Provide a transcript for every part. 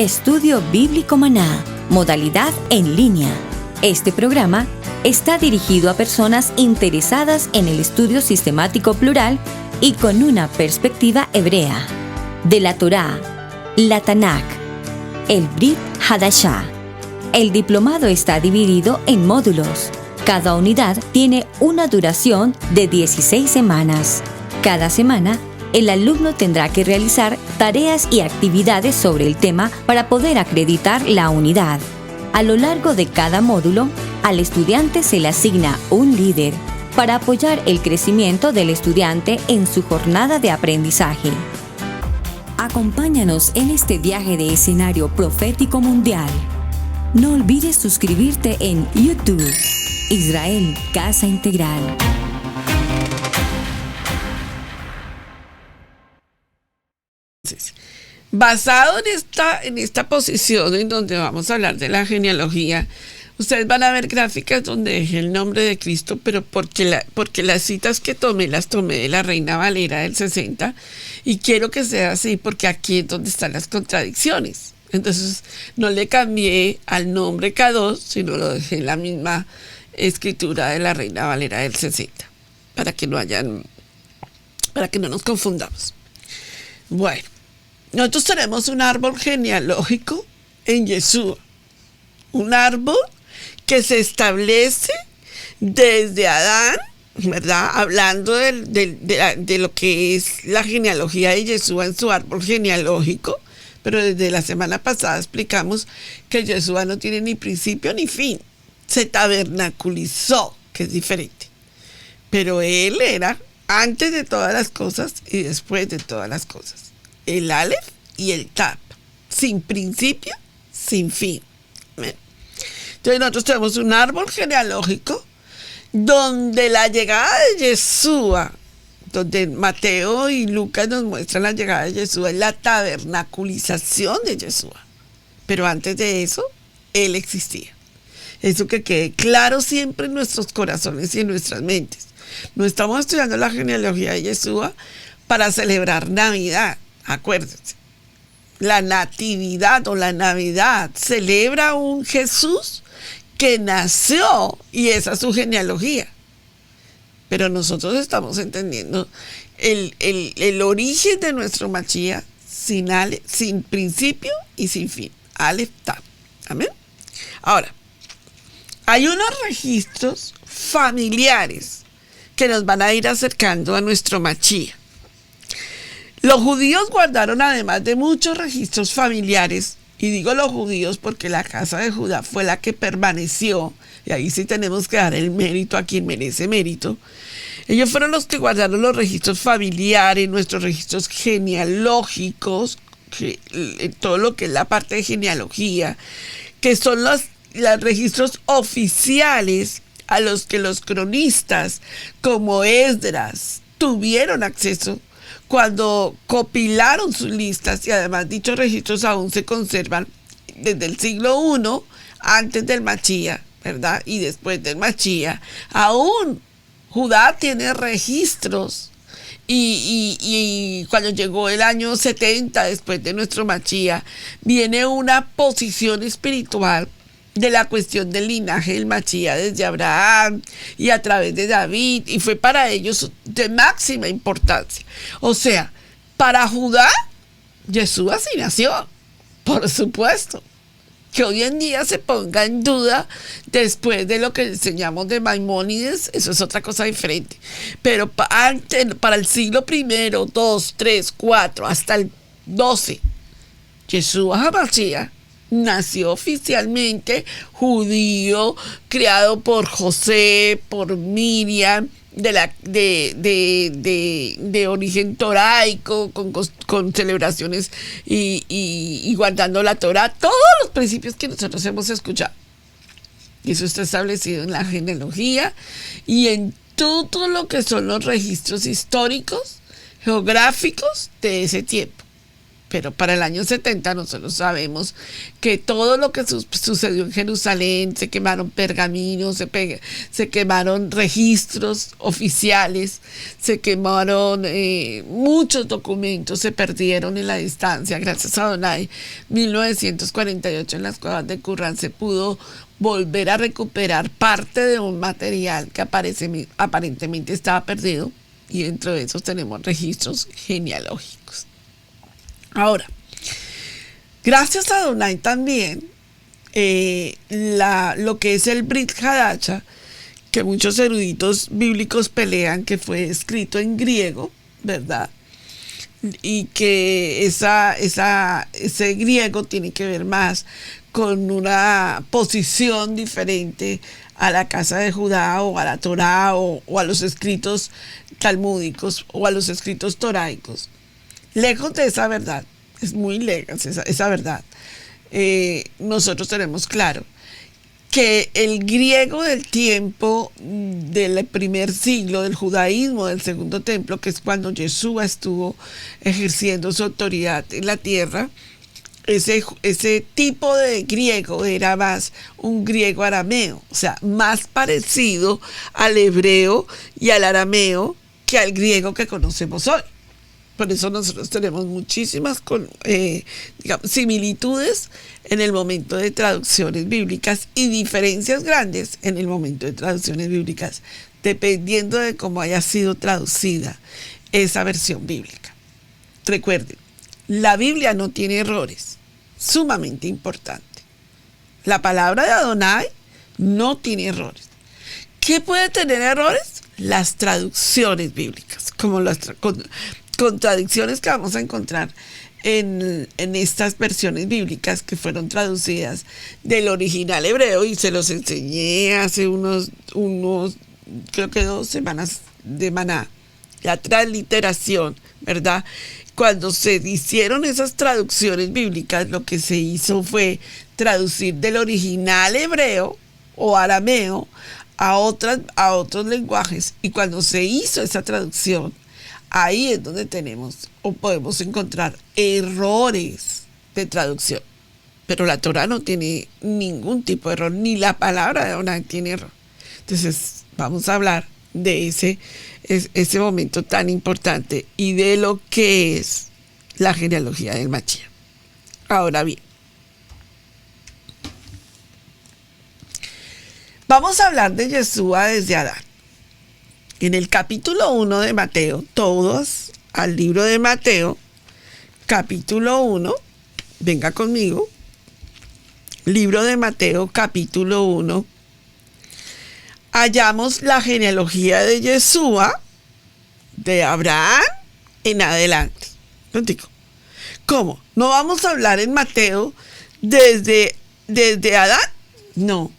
Estudio Bíblico Maná, modalidad en línea. Este programa está dirigido a personas interesadas en el estudio sistemático plural y con una perspectiva hebrea de la Torá, la Tanakh, el Brit Hadashah. El diplomado está dividido en módulos. Cada unidad tiene una duración de 16 semanas. Cada semana, el alumno tendrá que realizar tareas y actividades sobre el tema para poder acreditar la unidad. A lo largo de cada módulo, al estudiante se le asigna un líder para apoyar el crecimiento del estudiante en su jornada de aprendizaje. Acompáñanos en este viaje de escenario profético mundial. No olvides suscribirte en YouTube, Israel Casa Integral. Basado en esta posición en donde vamos a hablar de la genealogía, ustedes van a ver gráficas donde dejé el nombre de Cristo, pero porque las citas que tomé las tomé de la Reina Valera del 60 y quiero que sea así porque aquí es donde están las contradicciones. Entonces no le cambié al nombre K2, sino lo dejé en la misma escritura de la Reina Valera del 60 para que no nos confundamos. Bueno, nosotros tenemos un árbol genealógico en Yeshua, un árbol que se establece desde Adán, ¿verdad? Hablando de lo que es la genealogía de Yeshua en su árbol genealógico, pero desde la semana pasada explicamos que Yeshua no tiene ni principio ni fin, se tabernaculizó, que es diferente, pero él era antes de todas las cosas y después de todas las cosas. El Aleph y el Tap, sin principio, sin fin. Entonces nosotros tenemos un árbol genealógico donde la llegada de Yeshua, donde Mateo y Lucas nos muestran la llegada de Yeshua, es la tabernaculización de Yeshua. Pero antes de eso, Él existía. Eso que quede claro siempre en nuestros corazones y en nuestras mentes. No estamos estudiando la genealogía de Yeshua para celebrar Navidad. Acuérdense, la natividad o la Navidad celebra un Jesús que nació y esa es su genealogía. Pero nosotros estamos entendiendo el origen de nuestro Mashiach sin principio y sin fin. Aleph Tap. Amén. Ahora, hay unos registros familiares que nos van a ir acercando a nuestro Mashiach. Los judíos guardaron, además de muchos registros familiares, y digo los judíos porque la casa de Judá fue la que permaneció, y ahí sí tenemos que dar el mérito a quien merece mérito. Ellos fueron los que guardaron los registros familiares, nuestros registros genealógicos, todo lo que es la parte de genealogía, que son los registros oficiales a los que los cronistas, como Esdras, tuvieron acceso cuando compilaron sus listas, y además dichos registros aún se conservan desde el siglo I, antes del Mashiach, ¿verdad? Y después del Mashiach. Aún Judá tiene registros, y cuando llegó el año 70, después de nuestro Mashiach, viene una posición espiritual de la cuestión del linaje del Mashiach desde Abraham y a través de David, y fue para ellos de máxima importancia. O sea, para Judá, Yeshua sí nació, por supuesto. Que hoy en día se ponga en duda después de lo que enseñamos de Maimónides, eso es otra cosa diferente. Pero para el siglo I, II, III, IV, hasta el XII, Yeshua HaMashiach nació oficialmente judío, criado por José, por Miriam, de origen toraico, con celebraciones y guardando la Torá, todos los principios que nosotros hemos escuchado. Eso está establecido en la genealogía y en todo lo que son los registros históricos, geográficos de ese tiempo. Pero para el año 70 nosotros sabemos que todo lo que sucedió en Jerusalén, se quemaron pergaminos, se quemaron registros oficiales, se quemaron muchos documentos, se perdieron en la distancia. Gracias a Adonai, 1948 en las cuevas de Qumran se pudo volver a recuperar parte de un material que aparentemente estaba perdido, y dentro de esos tenemos registros genealógicos. Ahora, gracias a Adonai también, lo que es el Brit Hadasha, que muchos eruditos bíblicos pelean que fue escrito en griego, ¿verdad? Y que ese griego tiene que ver más con una posición diferente a la casa de Judá o a la Torá o a los escritos talmúdicos o a los escritos toraicos. Lejos de esa verdad, es muy lejos esa verdad, nosotros tenemos claro que el griego del tiempo del primer siglo del judaísmo, del segundo templo, que es cuando Yeshua estuvo ejerciendo su autoridad en la tierra, ese tipo de griego era más un griego arameo, o sea, más parecido al hebreo y al arameo que al griego que conocemos hoy. Por eso nosotros tenemos muchísimas similitudes en el momento de traducciones bíblicas y diferencias grandes en el momento de traducciones bíblicas, dependiendo de cómo haya sido traducida esa versión bíblica. Recuerden, la Biblia no tiene errores, sumamente importante. La palabra de Adonai no tiene errores. ¿Qué puede tener errores? Las traducciones bíblicas, como las contradicciones que vamos a encontrar en estas versiones bíblicas que fueron traducidas del original hebreo, y se los enseñé hace unos creo que 2 semanas de Maná, la transliteración, ¿verdad? Cuando se hicieron esas traducciones bíblicas, lo que se hizo fue traducir del original hebreo o arameo a otros lenguajes, y cuando se hizo esa traducción, ahí es donde tenemos o podemos encontrar errores de traducción. Pero la Torá no tiene ningún tipo de error, ni la palabra de Adonai tiene error. Entonces vamos a hablar de ese momento tan importante y de lo que es la genealogía del Mashiach. Ahora bien, vamos a hablar de Yeshua desde Adán. En el capítulo 1 de Mateo, todos al libro de Mateo, capítulo 1, venga conmigo, libro de Mateo, capítulo 1, hallamos la genealogía de Yeshua, de Abraham en adelante. Contigo. ¿Cómo? ¿No vamos a hablar en Mateo desde Adán? No.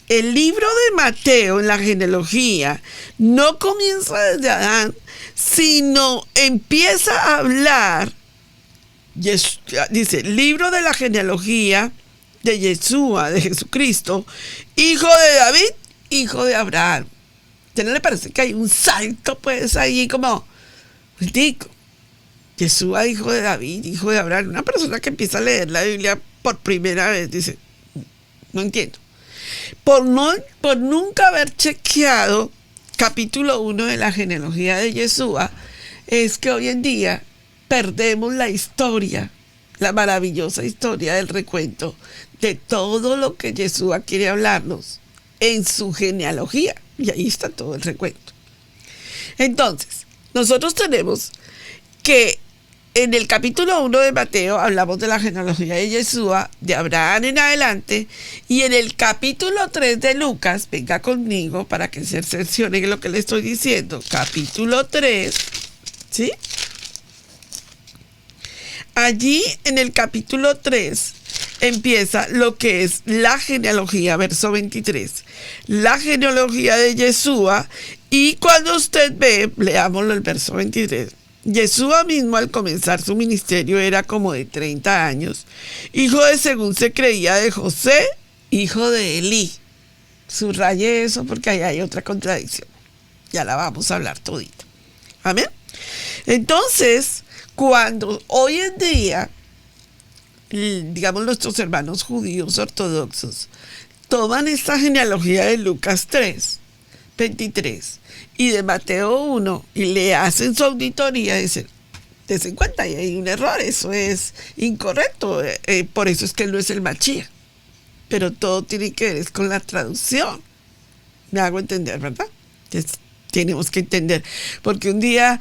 El libro de Mateo en la genealogía no comienza desde Adán, sino empieza a hablar, dice, libro de la genealogía de Yeshua, de Jesucristo, hijo de David, hijo de Abraham. ¿A no le parece que hay un salto pues ahí como, digo, Yeshua, hijo de David, hijo de Abraham? Una persona que empieza a leer la Biblia por primera vez dice, no entiendo. Por nunca haber chequeado capítulo 1 de la genealogía de Yeshua, es que hoy en día perdemos la historia, la maravillosa historia del recuento de todo lo que Yeshua quiere hablarnos en su genealogía. Y ahí está todo el recuento. Entonces, nosotros tenemos que en el capítulo 1 de Mateo hablamos de la genealogía de Yeshua, de Abraham en adelante, y en el capítulo 3 de Lucas, venga conmigo para que se cerciore lo que le estoy diciendo, capítulo 3, ¿sí? Allí en el capítulo 3 empieza lo que es la genealogía, verso 23, la genealogía de Yeshua, y cuando usted ve, leámoslo el verso 23, Yeshua mismo al comenzar su ministerio era como de 30 años, hijo de, según se creía, de José, hijo de Elí. Subraye eso porque ahí hay otra contradicción. Ya la vamos a hablar todita. Amén. Entonces, cuando hoy en día, digamos, nuestros hermanos judíos ortodoxos toman esta genealogía de Lucas 3, 23 y de Mateo 1 y le hacen su auditoría, dicen, dense cuenta, y hay un error, eso es incorrecto, por eso es que él no es el Mashiach. Pero todo tiene que ver con la traducción. Me hago entender, ¿verdad? Entonces, tenemos que entender, porque un día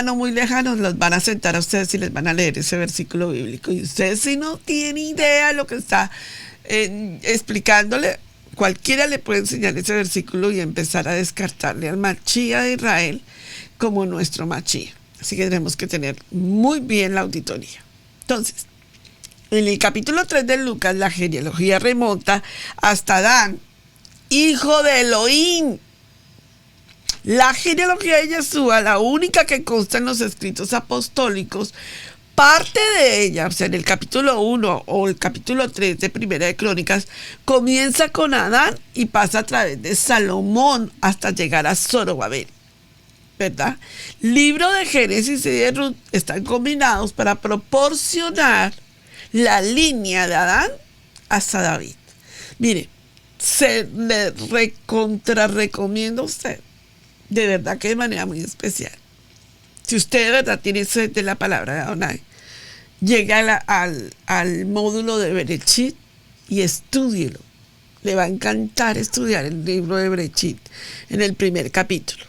no muy lejano los van a sentar a ustedes y les van a leer ese versículo bíblico, y ustedes, si no tienen idea de lo que está explicándole, cualquiera le puede enseñar ese versículo y empezar a descartarle al Mashiach de Israel como nuestro Mashiach. Así que tenemos que tener muy bien la auditoría. Entonces, en el capítulo 3 de Lucas, la genealogía remonta hasta Adán, hijo de Elohim. La genealogía de Yeshua, la única que consta en los escritos apostólicos, parte de ella, o sea, en el capítulo 1 o el capítulo 3 de Primera de Crónicas, comienza con Adán y pasa a través de Salomón hasta llegar a Zorobabel, ¿verdad? Libro de Génesis y de Ruth están combinados para proporcionar la línea de Adán hasta David. Mire, se le recomiendo a usted, de verdad que de manera muy especial, si usted de verdad tiene sed de la palabra de Adonai, llega al módulo de Bereshit y estúdielo. Le va a encantar estudiar el libro de Bereshit en el primer capítulo,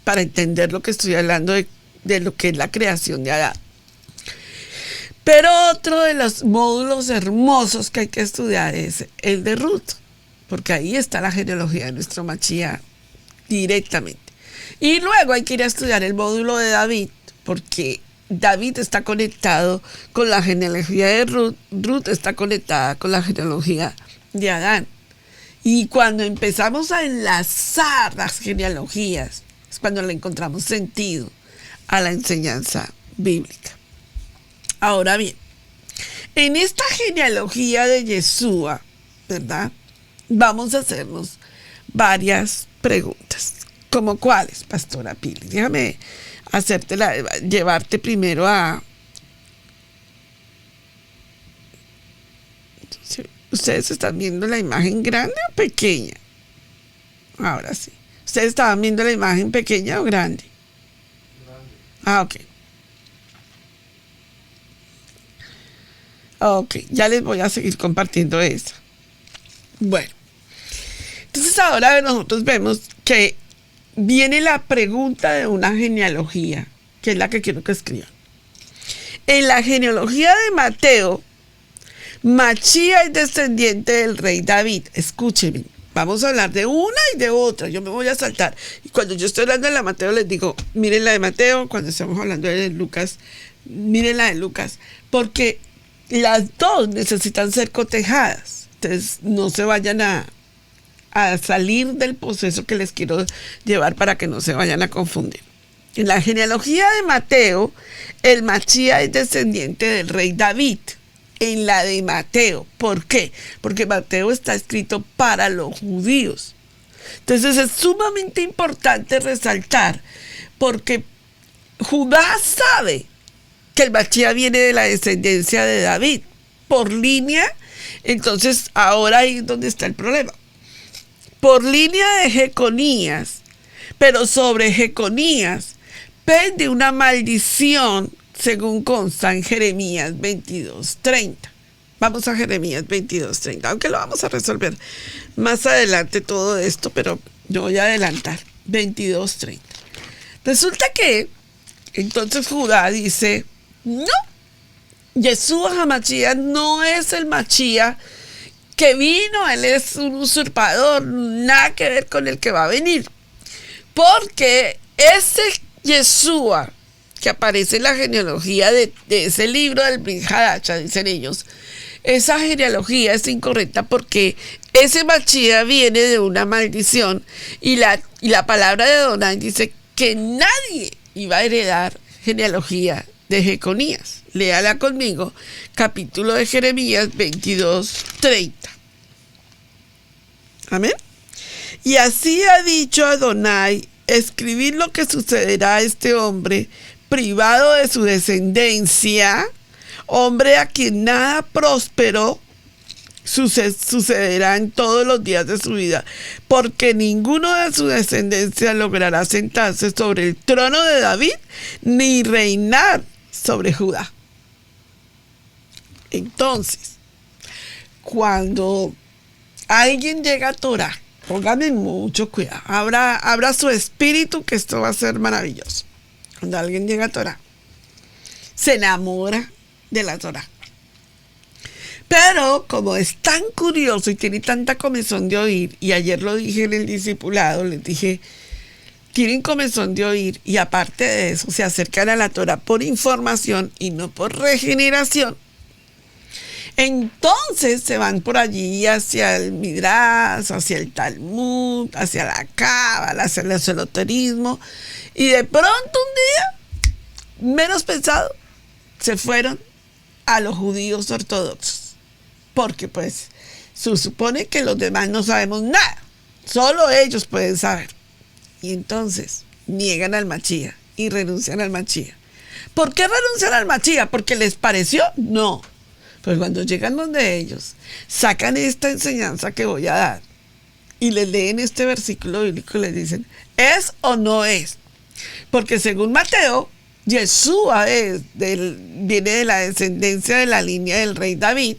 para entender lo que estoy hablando de lo que es la creación de Adán. Pero otro de los módulos hermosos que hay que estudiar es el de Ruth, porque ahí está la genealogía de nuestro Mashiach directamente. Y luego hay que ir a estudiar el módulo de David, porque David está conectado con la genealogía de Ruth, Ruth está conectada con la genealogía de Adán. Y cuando empezamos a enlazar las genealogías, es cuando le encontramos sentido a la enseñanza bíblica. Ahora bien, en esta genealogía de Yeshua, ¿verdad? Vamos a hacernos varias preguntas. ¿Como cuáles, Pastora Pili? Déjame llevarte primero a... ¿Ustedes están viendo la imagen grande o pequeña? Ahora sí. ¿Ustedes estaban viendo la imagen pequeña o grande? Ah, ok. Ok, ya les voy a seguir compartiendo esa. Bueno, entonces ahora nosotros vemos que viene la pregunta de una genealogía, que es la que quiero que escriban. En la genealogía de Mateo, Mashiach es descendiente del rey David. Escúchenme, vamos a hablar de una y de otra. Yo me voy a saltar. Y cuando yo estoy hablando de la Mateo, les digo, miren la de Mateo. Cuando estamos hablando de Lucas, miren la de Lucas. Porque las dos necesitan ser cotejadas. Entonces, no se vayan a salir del proceso que les quiero llevar para que no se vayan a confundir. En la genealogía de Mateo, el Mashiach es descendiente del rey David. En la de Mateo, ¿por qué? Porque Mateo está escrito para los judíos. Entonces es sumamente importante resaltar, porque Judá sabe que el Mashiach viene de la descendencia de David por línea. Entonces ahora ahí es donde está el problema. Por línea de Jeconías, pero sobre Jeconías pende una maldición, según consta en Jeremías 22:30. Vamos a Jeremías 22:30, aunque lo vamos a resolver más adelante todo esto, pero yo voy a adelantar. 22:30. Resulta que entonces Judá dice, no, Yeshua HaMashiach no es el Mashiach que vino, él es un usurpador, nada que ver con el que va a venir. Porque ese Yeshua que aparece en la genealogía de ese libro del Brit Hadasha, dicen ellos, esa genealogía es incorrecta porque ese Mashiach viene de una maldición y la palabra de Adonai dice que nadie iba a heredar genealogía de Jeconías. Léala conmigo, capítulo de Jeremías 22:30. Amén. Y así ha dicho Adonai, escribid lo que sucederá a este hombre privado de su descendencia, hombre a quien nada próspero sucederá en todos los días de su vida, porque ninguno de su descendencia logrará sentarse sobre el trono de David, ni reinar sobre Judá. Entonces, cuando alguien llega a Torah, póngame mucho cuidado, abra su espíritu, que esto va a ser maravilloso. Cuando alguien llega a Torah, se enamora de la Torah. Pero como es tan curioso y tiene tanta comezón de oír, y ayer lo dije en el discipulado, les dije, tienen comezón de oír, y aparte de eso se acercan a la Torah por información y no por regeneración, entonces se van por allí hacia el Midrash, hacia el Talmud, hacia la Cábala, hacia el esoterismo, y de pronto un día, menos pensado, se fueron a los judíos ortodoxos. Porque pues se supone que los demás no sabemos nada, solo ellos pueden saber. Y entonces niegan al Mashiach y renuncian al Mashiach. ¿Por qué renuncian al Mashiach? ¿Porque les pareció? No. Pues cuando llegan donde ellos, sacan esta enseñanza que voy a dar y les leen este versículo bíblico y les dicen, ¿es o no es? Porque según Mateo, Yeshua viene de la descendencia de la línea del rey David,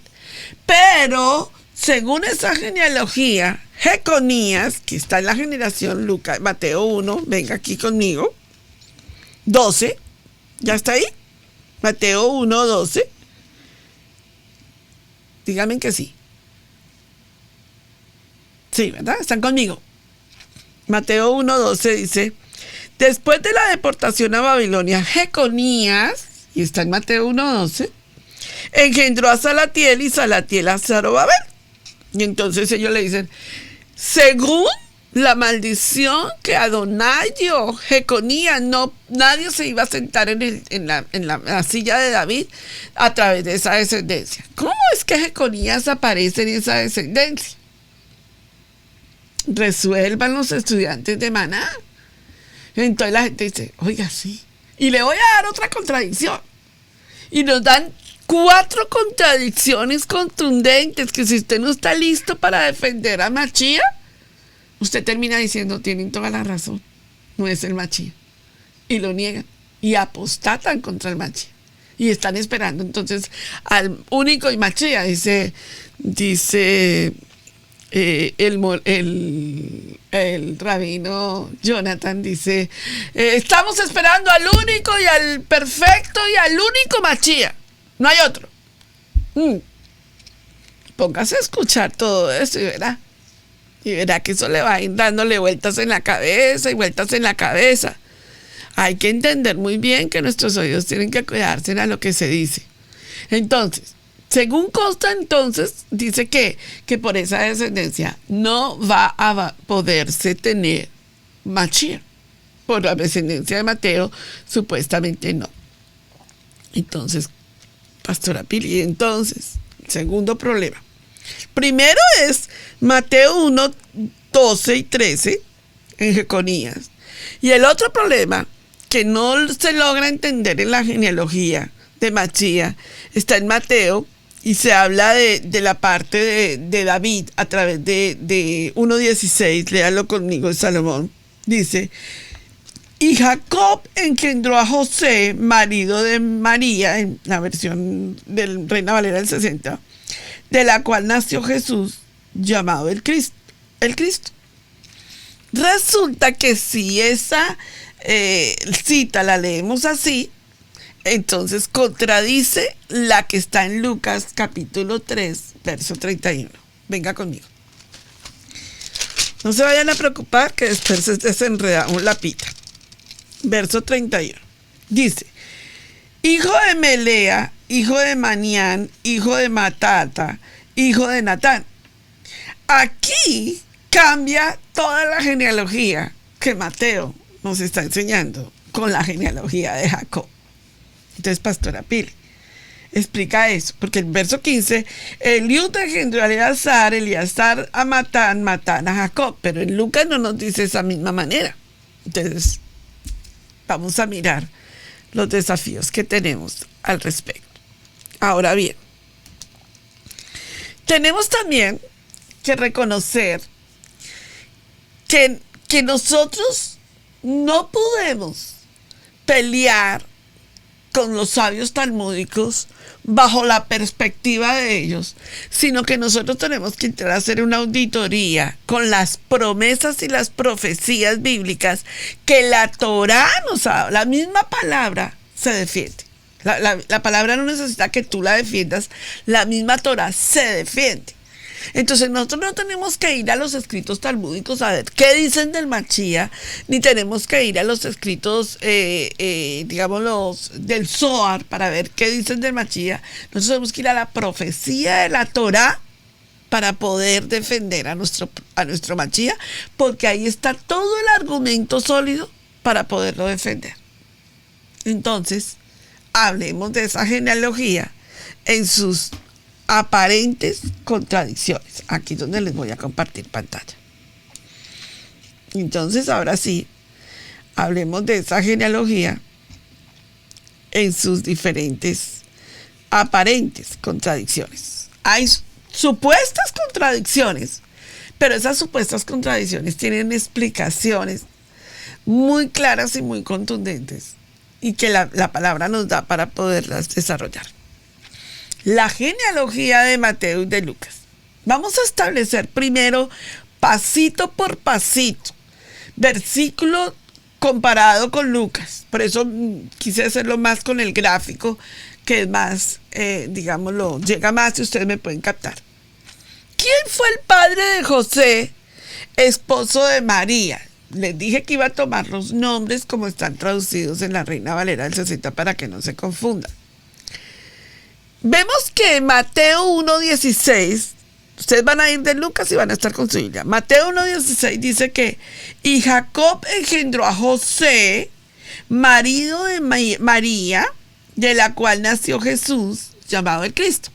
pero según esa genealogía, Jeconías, que está en la generación Mateo 1, venga aquí conmigo, 12, ¿ya está ahí? Mateo 1, 12. Díganme que sí. Sí, ¿verdad? Están conmigo. Mateo 1, 12 dice, después de la deportación a Babilonia, Jeconías, y está en Mateo 1, 12, engendró a Salatiel y Salatiel a Zorobabel. Y entonces ellos le dicen, según la maldición que Adonai dio, Jeconías, nadie se iba a sentar en la silla de David a través de esa descendencia. ¿Cómo es que Jeconías aparece en esa descendencia? Resuelvan los estudiantes de Maná. Entonces la gente dice, oiga, sí. Y le voy a dar otra contradicción. Y nos dan 4 contradicciones contundentes que si usted no está listo para defender a Mashiach, usted termina diciendo, tienen toda la razón, no es el Mashiach. Y lo niegan y apostatan contra el Mashiach. Y están esperando entonces al único y Mashiach, dice el rabino Jonathan, dice, estamos esperando al único y al perfecto y al único Mashiach. No hay otro. Póngase a escuchar todo eso y verá. Y verá que eso le va a ir dándole vueltas en la cabeza y vueltas en la cabeza. Hay que entender muy bien que nuestros oídos tienen que cuidarse a lo que se dice. Entonces, según consta entonces, dice que por esa descendencia no va a poderse tener Mashiach. Por la descendencia de Mateo, supuestamente no. Entonces, Pastora Pili, entonces, segundo problema. Primero es Mateo 1, 12 y 13 en Jeconías. Y el otro problema que no se logra entender en la genealogía de Mashiach está en Mateo y se habla de la parte de David a través de 1.16, léalo conmigo, Salomón. Dice, y Jacob engendró a José, marido de María, en la versión del Reina Valera del 60, de la cual nació Jesús, llamado el Cristo. Resulta que si esa cita la leemos así, entonces contradice la que está en Lucas capítulo 3, verso 31. Venga conmigo. No se vayan a preocupar que después se desenreda un lapita. Verso 31. Dice, hijo de Melea, hijo de Manián, hijo de Matata, hijo de Natán. Aquí cambia toda la genealogía que Mateo nos está enseñando con la genealogía de Jacob. Entonces, Pastora Pili explica eso, porque el verso 15, Eliud engendró a Eleazar a Matán, Matán a Jacob, pero en Lucas no nos dice esa misma manera. Entonces, vamos a mirar los desafíos que tenemos al respecto. Ahora bien, tenemos también que reconocer que nosotros no podemos pelear con los sabios talmúdicos bajo la perspectiva de ellos, sino que nosotros tenemos que entrar a hacer una auditoría con las promesas y las profecías bíblicas que la Torá nos ha dado. La misma palabra se defiende. La palabra no necesita que tú la defiendas, la misma Torá se defiende. Entonces nosotros no tenemos que ir a los escritos talmúdicos a ver qué dicen del Machía, ni tenemos que ir a los escritos, digamos, del Zohar para ver qué dicen del Machía. Nosotros tenemos que ir a la profecía de la Torá para poder defender a nuestro Machía, porque ahí está todo el argumento sólido para poderlo defender. Entonces, hablemos de esa genealogía en sus aparentes contradicciones. Aquí es donde les voy a compartir pantalla. Entonces, ahora sí, hablemos de esa genealogía en sus diferentes aparentes contradicciones. Hay supuestas contradicciones, pero esas supuestas contradicciones tienen explicaciones muy claras y muy contundentes y que la palabra nos da para poderlas desarrollar. La genealogía de Mateo y de Lucas. Vamos a establecer primero, pasito por pasito, versículo comparado con Lucas. Por eso quise hacerlo más con el gráfico, que es más, digámoslo, llega más y ustedes me pueden captar. ¿Quién fue el padre de José, esposo de María? Les dije que iba a tomar los nombres como están traducidos en la Reina Valera del 60 para que no se confundan. Vemos que Mateo 1:16, ustedes van a ir de Lucas y van a estar con su Biblia. Mateo 1:16 dice que, y Jacob engendró a José, marido de María, de la cual nació Jesús, llamado el Cristo.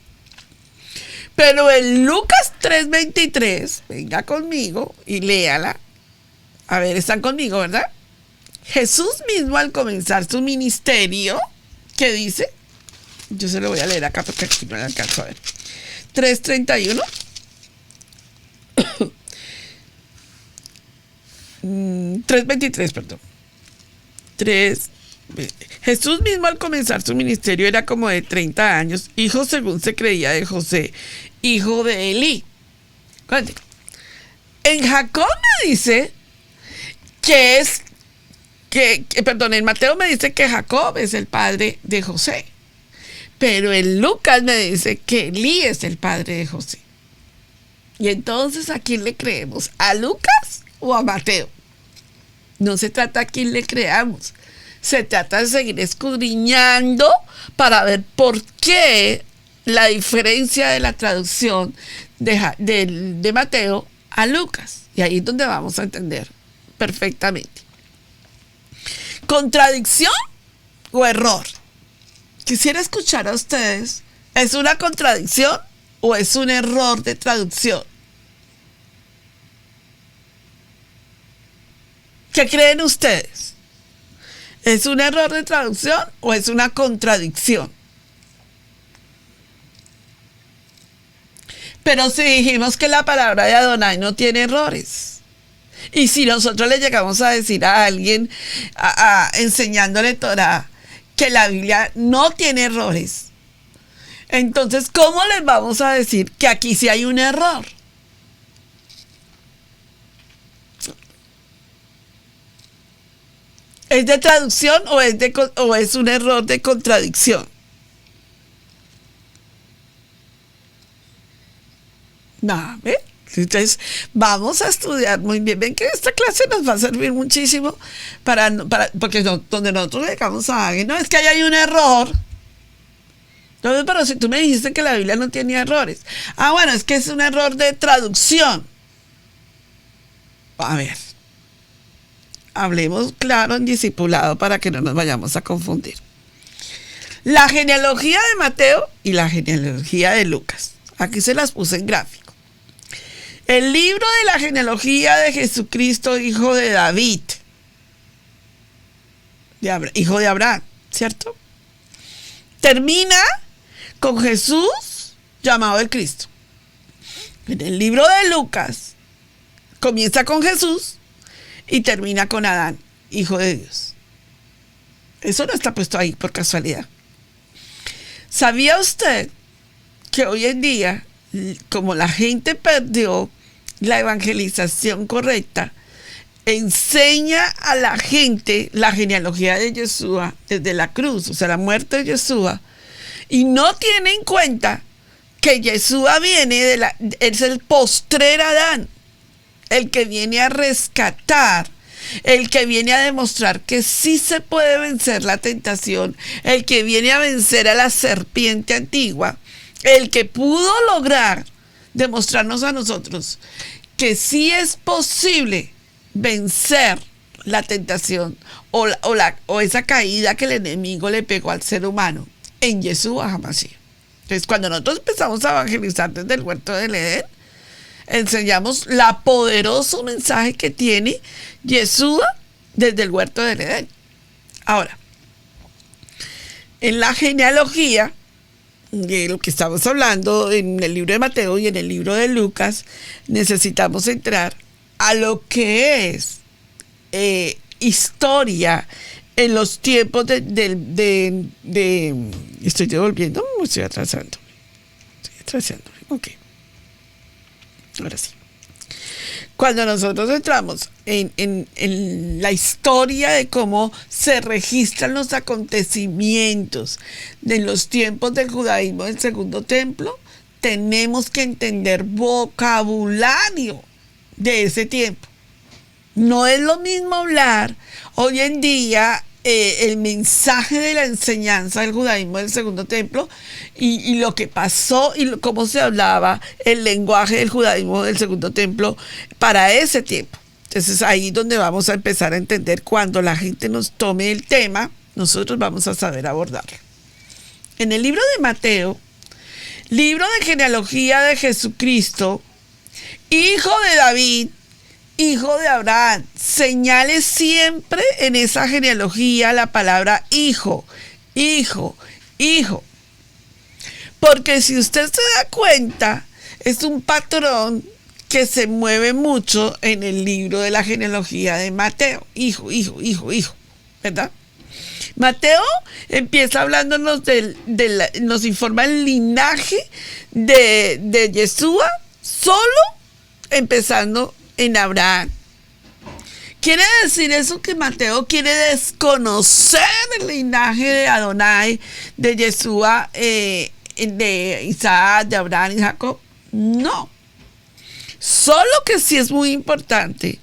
Pero en Lucas 3:23, venga conmigo y léala. A ver, están conmigo, ¿verdad? Jesús mismo al comenzar su ministerio, ¿qué dice? Yo se lo voy a leer acá porque aquí no le alcanzo a ver. 3:31. 3:23, perdón. Jesús mismo al comenzar su ministerio era como de 30 años, hijo según se creía de José, hijo de Elí. En Jacob me dice en Mateo me dice que Jacob es el padre de José. Pero en Lucas me dice que Elí es el padre de José. Y entonces, ¿a quién le creemos? ¿A Lucas o a Mateo? No se trata a quién le creamos. Se trata de seguir escudriñando para ver por qué la diferencia de la traducción de Mateo a Lucas. Y ahí es donde vamos a entender perfectamente. ¿Contradicción o error? Quisiera escuchar a ustedes, ¿es una contradicción o es un error de traducción? ¿Qué creen ustedes? ¿Es un error de traducción o es una contradicción? Pero si dijimos que la palabra de Adonai no tiene errores, y si nosotros le llegamos a decir a alguien, enseñándole Torah, que la Biblia no tiene errores, entonces, ¿cómo les vamos a decir que aquí sí hay un error? ¿Es de traducción o es un error de contradicción? No, ¿ven? Entonces, vamos a estudiar muy bien. Ven que esta clase nos va a servir muchísimo porque donde nosotros llegamos a alguien, no, es que ahí hay un error. Entonces, pero si tú me dijiste que la Biblia no tenía errores. Bueno, es que es un error de traducción. A ver, hablemos claro en discipulado para que no nos vayamos a confundir. La genealogía de Mateo y la genealogía de Lucas. Aquí se las puse en gráfico. El libro de la genealogía de Jesucristo, hijo de David, hijo de Abraham, ¿cierto? Termina con Jesús llamado el Cristo. En el libro de Lucas comienza con Jesús y termina con Adán, hijo de Dios. Eso no está puesto ahí por casualidad. ¿Sabía usted que hoy en día, como la gente perdió la evangelización correcta, enseña a la gente la genealogía de Yeshua desde la cruz, o sea, la muerte de Yeshua, y no tiene en cuenta que Yeshua viene es el postrer Adán, el que viene a rescatar, el que viene a demostrar que sí se puede vencer la tentación, el que viene a vencer a la serpiente antigua, el que pudo lograr demostrarnos a nosotros que sí es posible vencer la tentación o esa caída que el enemigo le pegó al ser humano en Yeshua HaMashiach. Entonces, cuando nosotros empezamos a evangelizar desde el huerto del Edén, enseñamos la poderoso mensaje que tiene Yeshua desde el huerto del Edén. Ahora, en la genealogía, de lo que estamos hablando en el libro de Mateo y en el libro de Lucas, necesitamos entrar a lo que es historia en los tiempos estoy devolviendo, me estoy atrasando. Ok. Ahora sí. Cuando nosotros entramos en la historia de cómo se registran los acontecimientos de los tiempos del judaísmo del Segundo Templo, tenemos que entender vocabulario de ese tiempo. No es lo mismo hablar hoy en día el mensaje de la enseñanza del judaísmo del Segundo Templo y lo que pasó y cómo se hablaba el lenguaje del judaísmo del Segundo Templo para ese tiempo. Entonces ahí es donde vamos a empezar a entender. Cuando la gente nos tome el tema, nosotros vamos a saber abordarlo. En el libro de Mateo, libro de genealogía de Jesucristo, hijo de David, hijo de Abraham, señale siempre en esa genealogía la palabra hijo, hijo, hijo. Porque si usted se da cuenta, es un patrón que se mueve mucho en el libro de la genealogía de Mateo. Hijo, hijo, hijo, hijo, ¿verdad? Mateo empieza hablándonos nos informa el linaje de Yeshua, solo empezando en Abraham. ¿Quiere decir eso que Mateo quiere desconocer el linaje de Adonai, de Yeshua, de Isaac, de Abraham y Jacob? No. Solo que sí es muy importante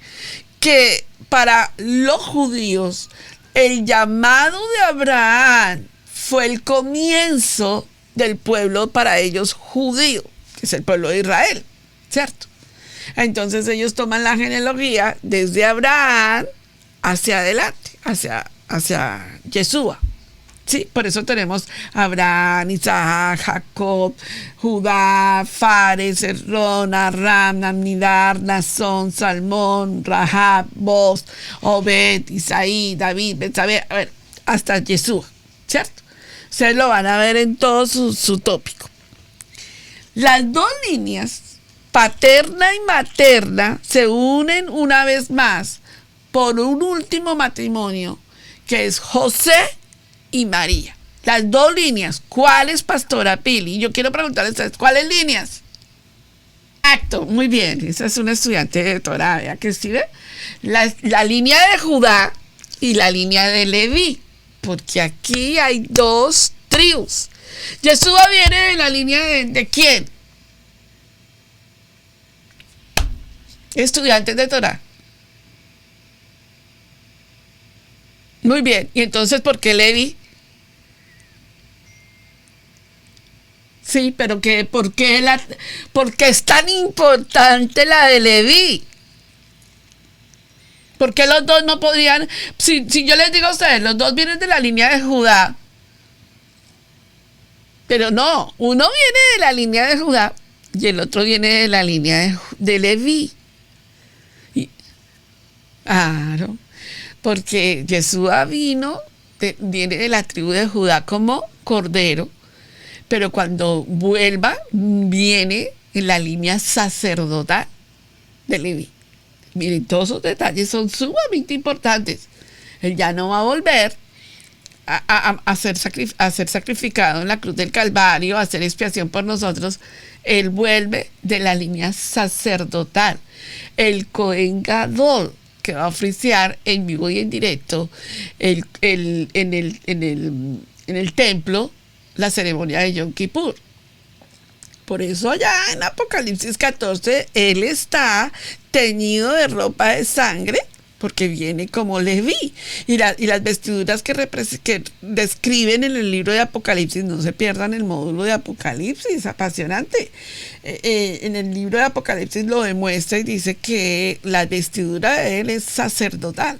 que para los judíos el llamado de Abraham fue el comienzo del pueblo para ellos judío, que es el pueblo de Israel, ¿cierto? Entonces ellos toman la genealogía desde Abraham hacia adelante, hacia Yeshua. Sí, por eso tenemos Abraham, Isaac, Jacob, Judá, Fares, Hezrón, Aram, Amnidar, Nazón, Salmón, Rahab, Boz, Obed, Isaí, David, Betsabé, a ver, hasta Yeshua, ¿cierto? Ustedes lo van a ver en todo su tópico. Las dos líneas, paterna y materna, se unen una vez más por un último matrimonio, que es José y María. Las dos líneas. ¿Cuáles, pastora Pili? Yo quiero preguntarles a ustedes, ¿cuáles líneas? Exacto, muy bien. Esa es una estudiante de Torah, ¿verdad que sí ve? La línea de Judá y la línea de Leví, porque aquí hay dos tribus. Yeshua viene de la línea de ¿quién? Estudiantes de Torah. Muy bien. ¿Y entonces por qué Leví? Sí, pero ¿por qué es tan importante la de Leví? ¿Por qué los dos no podrían? Si yo les digo a ustedes, los dos vienen de la línea de Judá. Pero no, uno viene de la línea de Judá y el otro viene de la línea de Leví. Claro, porque Yeshua vino viene de la tribu de Judá como cordero, pero cuando vuelva, viene en la línea sacerdotal de Leví. Miren, todos esos detalles son sumamente importantes. Él ya no va a volver a ser sacrificado en la cruz del Calvario, a hacer expiación por nosotros. Él vuelve de la línea sacerdotal. El Cohen Gadol, que va a oficiar en vivo y en directo en el templo la ceremonia de Yom Kippur. Por eso allá en Apocalipsis 14, él está teñido de ropa de sangre, porque viene como Leví. Y las vestiduras que describen en el libro de Apocalipsis, no se pierdan el módulo de Apocalipsis, apasionante. En el libro de Apocalipsis lo demuestra y dice que la vestidura de él es sacerdotal.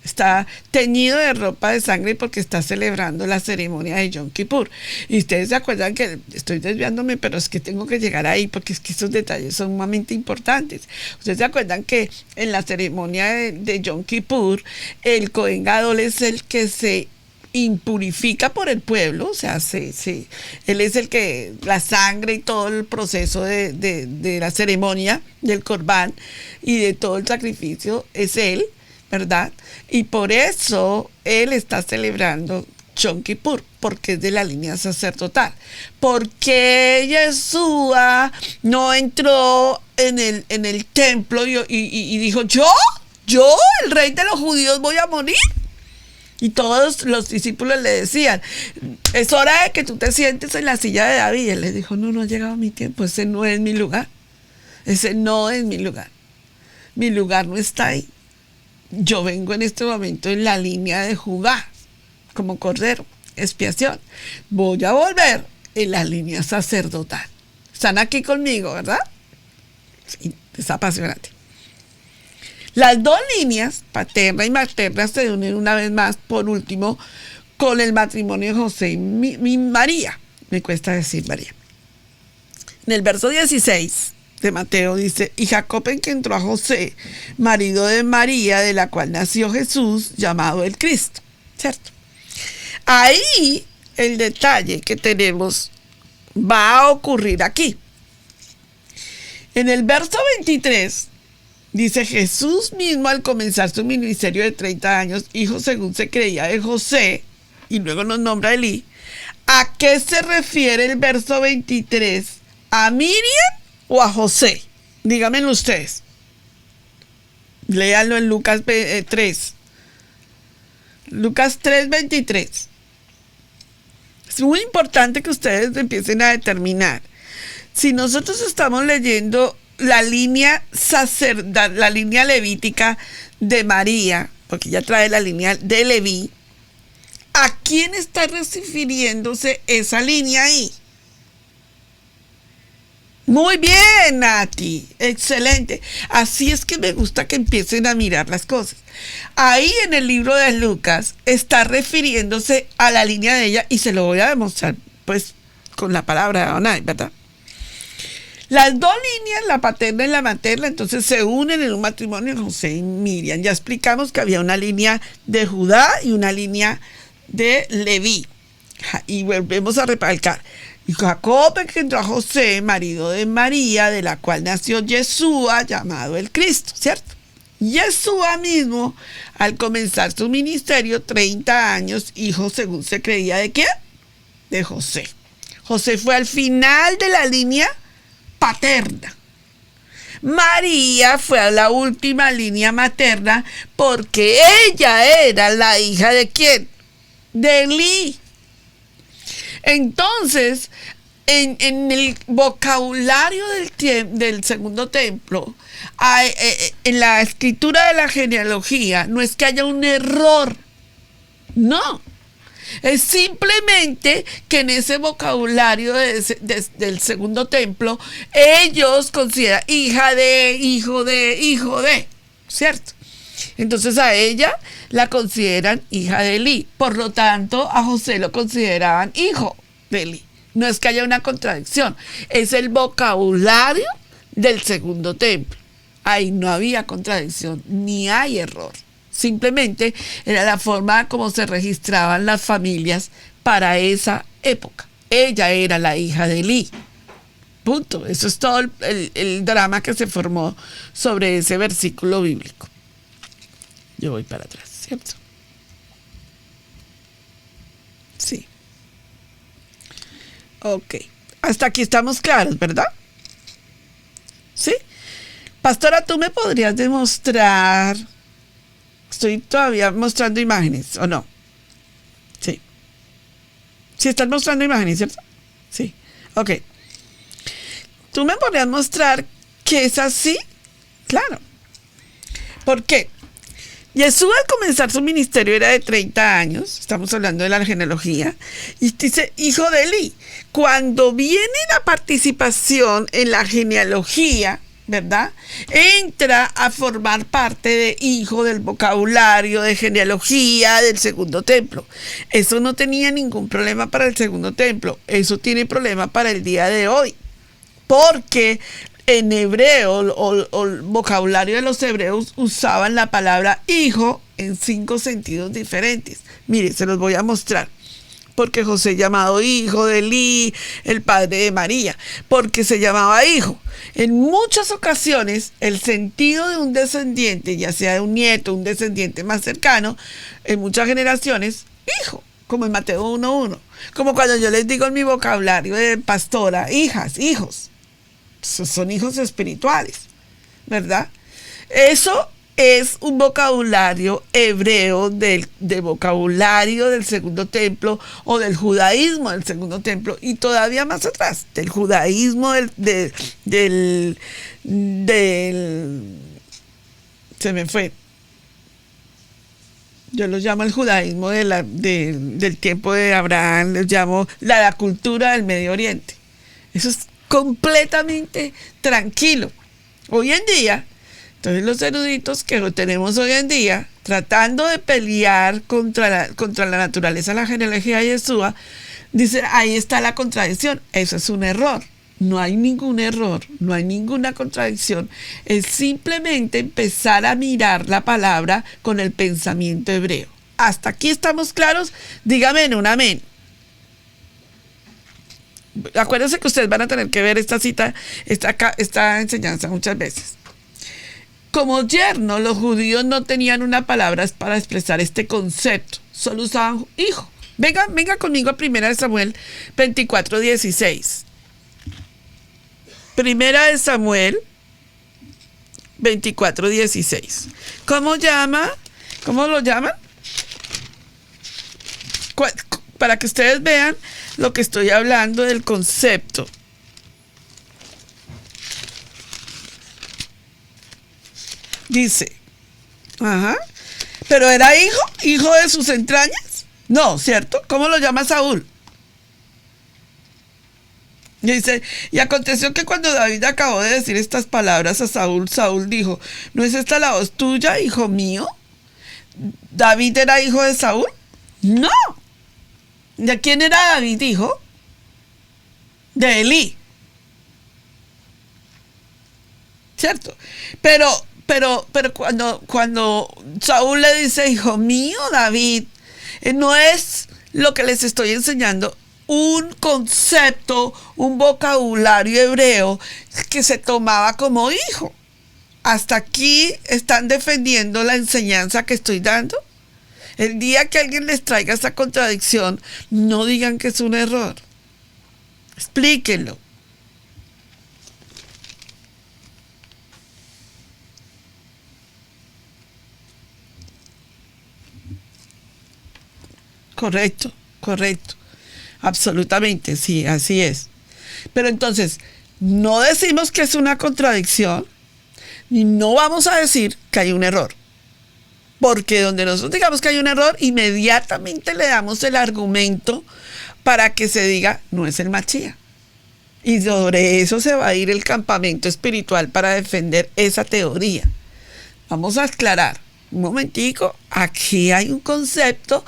Está teñido de ropa de sangre porque está celebrando la ceremonia de Yom Kippur. Y ustedes se acuerdan que estoy desviándome, pero es que tengo que llegar ahí porque es que estos detalles son sumamente importantes. Ustedes se acuerdan que en la ceremonia de Yom Kippur, el Cohen Gadol es el que se impurifica por el pueblo, o sea, él es el que, la sangre y todo el proceso de la ceremonia del Corbán y de todo el sacrificio es él, ¿verdad? Y por eso él está celebrando Yom Kippur, porque es de la línea sacerdotal. Porque Yeshua no entró en el templo y dijo, yo, el rey de los judíos, voy a morir. Y todos los discípulos le decían, es hora de que tú te sientes en la silla de David. Y él les dijo, no ha llegado mi tiempo, ese no es mi lugar. Ese no es mi lugar. Mi lugar no está ahí. Yo vengo en este momento en la línea de Judá, como cordero, expiación. Voy a volver en la línea sacerdotal. Están aquí conmigo, ¿verdad? Sí, es apasionante. Las dos líneas, paterna y materna, se unen una vez más, por último, con el matrimonio de José y María. Me cuesta decir María. En el verso 16 de Mateo dice, y Jacob engendró a José, marido de María, de la cual nació Jesús, llamado el Cristo. ¿Cierto? Ahí el detalle que tenemos va a ocurrir aquí. En el verso 23 dice, Jesús mismo al comenzar su ministerio de 30 años, hijo según se creía de José, y luego nos nombra Elí. ¿A qué se refiere el verso 23? ¿A Miriam o a José? Díganmelo ustedes. Léanlo en Lucas 3. Lucas 3, 23. Es muy importante que ustedes empiecen a determinar. Si nosotros estamos leyendo la línea la línea levítica de María, porque ya trae la línea de Leví, ¿a quién está refiriéndose esa línea ahí? Muy bien, Nati, excelente. Así es que me gusta que empiecen a mirar las cosas. Ahí en el libro de Lucas está refiriéndose a la línea de ella, y se lo voy a demostrar pues con la palabra de Adonai, ¿verdad? Las dos líneas, la paterna y la materna, entonces se unen en un matrimonio de José y Miriam. Ya explicamos que había una línea de Judá y una línea de Leví. Y volvemos a recalcar. Y Jacob engendró a José, marido de María, de la cual nació Yeshua, llamado el Cristo, ¿cierto? Yeshua mismo, al comenzar su ministerio, 30 años, hijo según se creía de ¿quién? De José. José fue al final de la línea paterna. María fue a la última línea materna porque ella era la hija de ¿quién? De Elí. Entonces, en el vocabulario del segundo templo, en la escritura de la genealogía, no es que haya un error, no. Es simplemente que en ese vocabulario del segundo templo, ellos consideran hija de, hijo de, ¿cierto? Entonces a ella la consideran hija de Elí. Por lo tanto, a José lo consideraban hijo de Elí. No es que haya una contradicción. Es el vocabulario del segundo templo. Ahí no había contradicción, ni hay error. Simplemente era la forma como se registraban las familias para esa época. Ella era la hija de Elí. Punto. Eso es todo el drama que se formó sobre ese versículo bíblico. Yo voy para atrás, ¿cierto? Sí. Ok. Hasta aquí estamos claros, ¿verdad? ¿Sí? Pastora, ¿tú me podrías demostrar? Estoy todavía mostrando imágenes, ¿o no? Sí. ¿Sí estás mostrando imágenes, cierto? Sí. Ok. ¿Tú me podrías mostrar que es así? Claro. ¿Por qué? Jesús al comenzar su ministerio era de 30 años, estamos hablando de la genealogía, y dice, hijo de Elí. Cuando viene la participación en la genealogía, ¿verdad? Entra a formar parte de hijo del vocabulario de genealogía del segundo templo. Eso no tenía ningún problema para el segundo templo, eso tiene problema para el día de hoy. Porque en hebreo o el vocabulario de los hebreos usaban la palabra hijo en 5 sentidos diferentes. Mire, se los voy a mostrar. Porque José llamado hijo de Elí, el padre de María, porque se llamaba hijo. En muchas ocasiones el sentido de un descendiente, ya sea de un nieto, un descendiente más cercano, en muchas generaciones, hijo, como en Mateo 1:1. Como cuando yo les digo en mi vocabulario de pastora, hijas, hijos. Son hijos espirituales, ¿verdad? Eso es un vocabulario hebreo de vocabulario del segundo templo o del judaísmo del segundo templo y todavía más atrás, del judaísmo se me fue. Yo lo llamo el judaísmo del tiempo de Abraham, les llamo la cultura del Medio Oriente. Eso es completamente tranquilo. Hoy en día, entonces los eruditos que lo tenemos hoy en día, tratando de pelear contra la naturaleza de la genealogía de Yeshua, dice, ahí está la contradicción. Eso es un error. No hay ningún error, no hay ninguna contradicción. Es simplemente empezar a mirar la palabra con el pensamiento hebreo. ¿Hasta aquí estamos claros? Dígame en un amén. Acuérdense que ustedes van a tener que ver esta cita, esta enseñanza muchas veces. Como yerno, los judíos no tenían una palabra para expresar este concepto, solo usaban hijo. Venga conmigo a 1 Samuel 24:16. 1 Samuel 24:16. ¿Cómo lo llaman? Para que ustedes vean lo que estoy hablando del concepto. Dice, ¿pero era hijo de sus entrañas? No, ¿cierto? ¿Cómo lo llama Saúl? Dice, y aconteció que cuando David acabó de decir estas palabras a Saúl, Saúl dijo, ¿no es esta la voz tuya, hijo mío? ¿David era hijo de Saúl? No. ¿De quién era David hijo? De Elí. ¿Cierto? Pero cuando Saúl le dice, hijo mío, David, no es lo que les estoy enseñando, un concepto, un vocabulario hebreo que se tomaba como hijo. ¿Hasta aquí están defendiendo la enseñanza que estoy dando? El día que alguien les traiga esa contradicción, no digan que es un error. Explíquenlo. Correcto. Absolutamente, sí, así es. Pero entonces, no decimos que es una contradicción, ni no vamos a decir que hay un error. Porque donde nosotros digamos que hay un error, inmediatamente le damos el argumento para que se diga, no es el Machía. Y sobre eso se va a ir el campamento espiritual para defender esa teoría. Vamos a aclarar, un momentico, aquí hay un concepto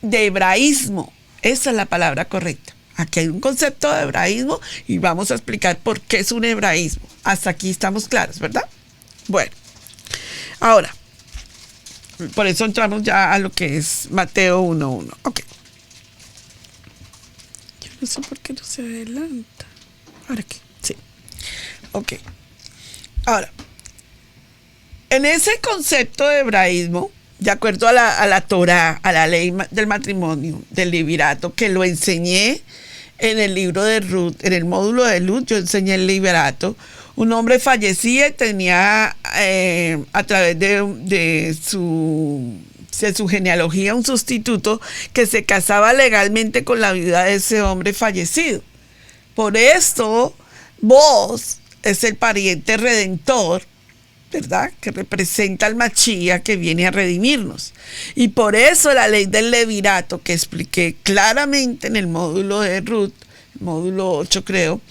de hebraísmo. Esa es la palabra correcta. Aquí hay un concepto de hebraísmo y vamos a explicar por qué es un hebraísmo. Hasta aquí estamos claros, ¿verdad? Bueno, ahora, Por eso entramos ya a lo que es Mateo 1:1. Ok. Yo no sé por qué no se adelanta. Ahora aquí, sí. Ok. Ahora, en ese concepto de hebraísmo, de acuerdo a la Torá, a la ley del matrimonio, del levirato, que lo enseñé en el libro de Ruth, en el módulo de Ruth, yo enseñé el levirato. Un hombre fallecía y tenía a través de su genealogía un sustituto que se casaba legalmente con la viuda de ese hombre fallecido. Por esto, vos es el pariente redentor, ¿verdad? Que representa al Mashiach que viene a redimirnos. Y por eso la ley del levirato, que expliqué claramente en el módulo de Ruth, módulo 8 creo,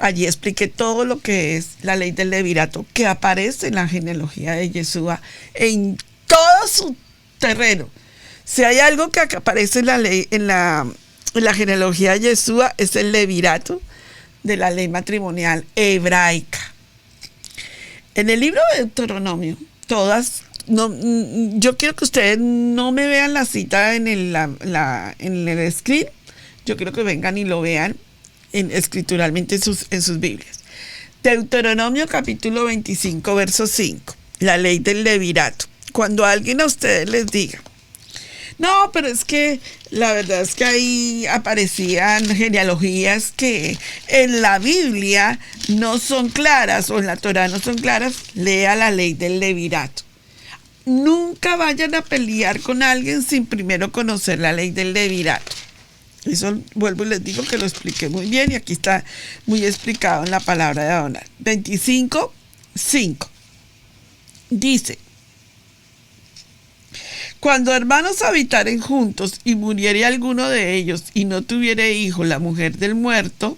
allí expliqué todo lo que es la ley del levirato, que aparece en la genealogía de Yeshua en todo su terreno. Si hay algo que aparece en la ley, en la genealogía de Yeshua, es el levirato de la ley matrimonial hebraica. En el libro de Deuteronomio, yo quiero que ustedes no me vean la cita en el screen, yo quiero que vengan y lo vean escrituralmente en sus Biblias. Deuteronomio capítulo 25, verso 5, la ley del levirato. Cuando alguien a ustedes les diga, no, pero es que la verdad es que ahí aparecían genealogías que en la Biblia no son claras o en la Torá no son claras, lea la ley del levirato. Nunca vayan a pelear con alguien sin primero conocer la ley del levirato. Eso vuelvo y les digo que lo expliqué muy bien y aquí está muy explicado en la palabra de Adonai. 25, 5. Dice: cuando hermanos habitaren juntos y muriere alguno de ellos y no tuviere hijo la mujer del muerto,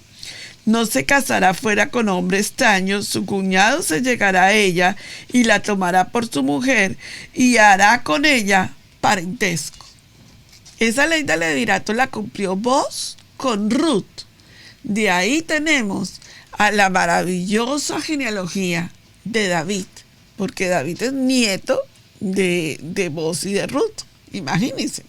no se casará fuera con hombre extraño, su cuñado se llegará a ella y la tomará por su mujer y hará con ella parentesco. Esa ley del levirato la cumplió Boaz con Ruth. De ahí tenemos a la maravillosa genealogía de David, porque David es nieto de Boaz y de Ruth, imagínense.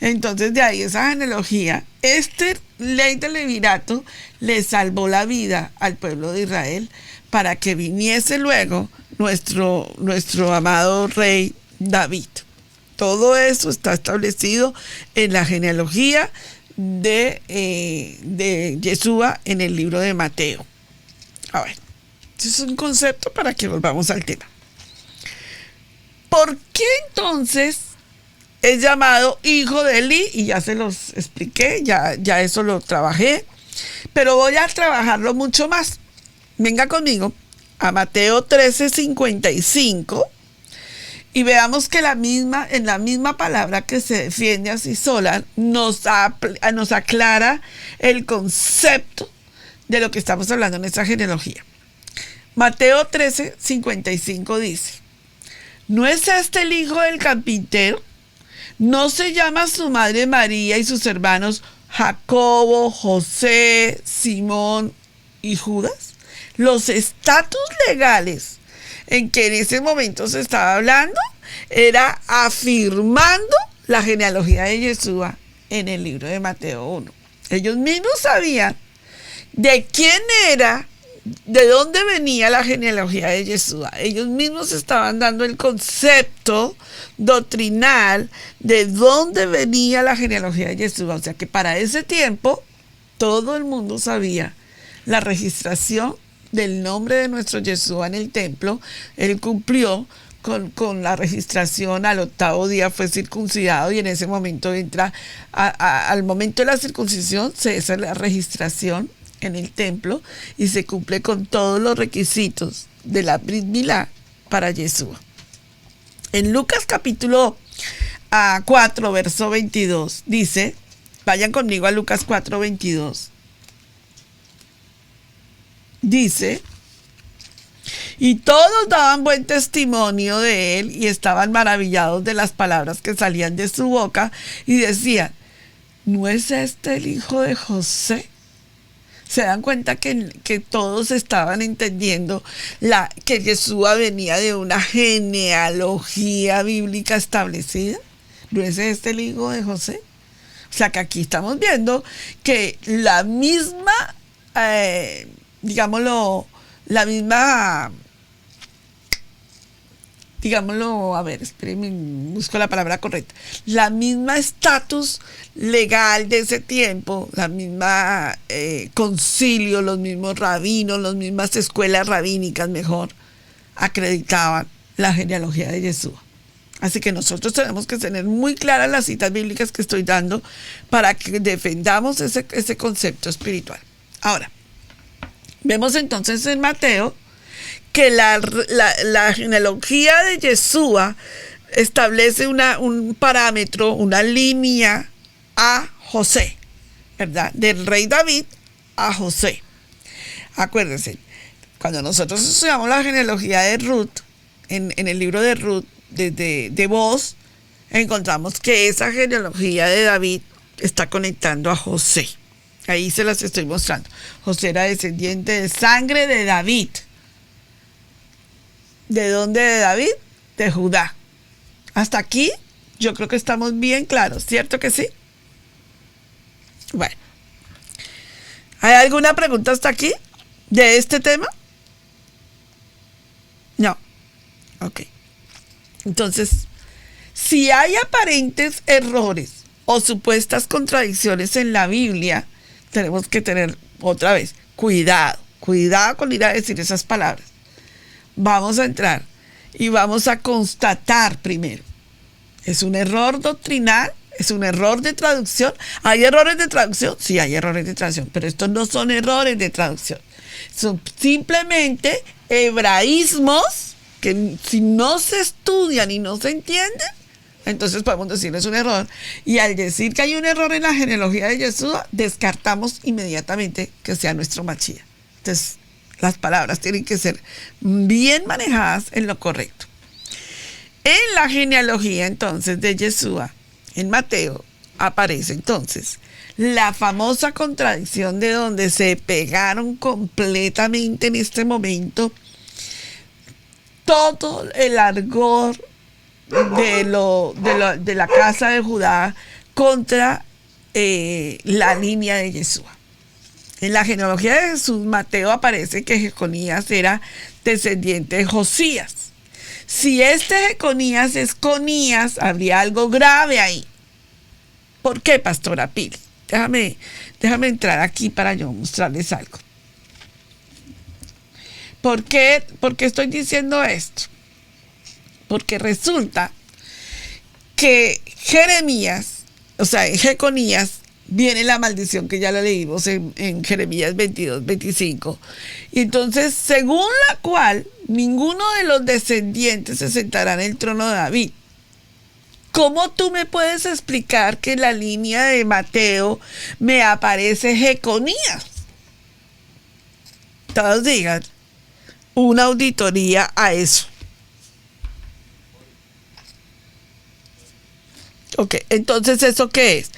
Entonces de ahí esa genealogía, esta ley del levirato le salvó la vida al pueblo de Israel para que viniese luego nuestro amado rey David. Todo eso está establecido en la genealogía de Yeshua en el libro de Mateo. A ver, este es un concepto para que volvamos al tema. ¿Por qué entonces es llamado hijo de Eli? Y ya se los expliqué, ya eso lo trabajé, pero voy a trabajarlo mucho más. Venga conmigo a Mateo 13:55 y veamos que en la misma palabra que se defiende así sola nos aclara el concepto de lo que estamos hablando en esta genealogía. Mateo 13:55 dice: ¿no es este el hijo del carpintero? ¿No se llama su madre María y sus hermanos Jacobo, José, Simón y Judas? Los estatus legales en que en ese momento se estaba hablando era afirmando la genealogía de Yeshua en el libro de Mateo 1. Ellos mismos sabían de quién era, de dónde venía la genealogía de Yeshua. Ellos mismos estaban dando el concepto doctrinal de dónde venía la genealogía de Yeshua. O sea que para ese tiempo todo el mundo sabía la registración del nombre de nuestro Yeshua en el templo. Él cumplió con la registración, al 8º día fue circuncidado y en ese momento entra, al momento de la circuncisión se hace la registración en el templo y se cumple con todos los requisitos de la Brit Milá para Yeshua. En Lucas capítulo 4, verso 22, dice, vayan conmigo a Lucas 4, 22. Dice: y todos daban buen testimonio de él y estaban maravillados de las palabras que salían de su boca y decían: ¿no es este el hijo de José? Se dan cuenta que todos estaban entendiendo que Yeshua venía de una genealogía bíblica establecida. ¿No es este el hijo de José? O sea que aquí estamos viendo que la misma, a ver, espérenme, busco la palabra correcta, la misma estatus legal de ese tiempo, la misma concilio, los mismos rabinos, las mismas escuelas rabínicas, mejor, acreditaban la genealogía de Yeshua. Así que nosotros tenemos que tener muy claras las citas bíblicas que estoy dando para que defendamos ese concepto espiritual. Ahora, vemos entonces en Mateo que la genealogía de Yeshua establece un parámetro, una línea a José, ¿verdad? Del rey David a José. Acuérdense, cuando nosotros estudiamos la genealogía de Ruth, en el libro de Ruth, de Boaz, encontramos que esa genealogía de David está conectando a José. Ahí se las estoy mostrando. José era descendiente de sangre de David. ¿De dónde de David? De Judá. Hasta aquí yo creo que estamos bien claros, ¿cierto que sí? Bueno, ¿hay alguna pregunta hasta aquí de este tema? No. Ok. Entonces, si hay aparentes errores o supuestas contradicciones en la Biblia, tenemos que tener otra vez cuidado con ir a decir esas palabras. Vamos a entrar y vamos a constatar primero. ¿Es un error doctrinal? ¿Es un error de traducción? ¿Hay errores de traducción? Sí, hay errores de traducción, pero estos no son errores de traducción. Son simplemente hebraísmos que si no se estudian y no se entienden, entonces podemos decir es un error. Y al decir que hay un error en la genealogía de Yeshua, descartamos inmediatamente que sea nuestro Mashiach. Entonces, las palabras tienen que ser bien manejadas en lo correcto. En la genealogía, entonces, de Yeshua, en Mateo, aparece entonces la famosa contradicción de donde se pegaron completamente en este momento todo el argor de la casa de Judá contra la línea de Yeshua. En la genealogía de Jesús, Mateo aparece que Jeconías era descendiente de Josías. Si este Jeconías es Conías, habría algo grave ahí. ¿Por qué, pastora Pili? Déjame entrar aquí para yo mostrarles algo. ¿Por qué estoy diciendo esto? Porque resulta que Jeremías, o sea, en Jeconías, viene la maldición que ya la leímos en Jeremías 22, 25. Y entonces, según la cual, ninguno de los descendientes se sentará en el trono de David. ¿Cómo tú me puedes explicar que en la línea de Mateo me aparece Jeconías? Todos digan una auditoría a eso. Ok, entonces, ¿eso qué es?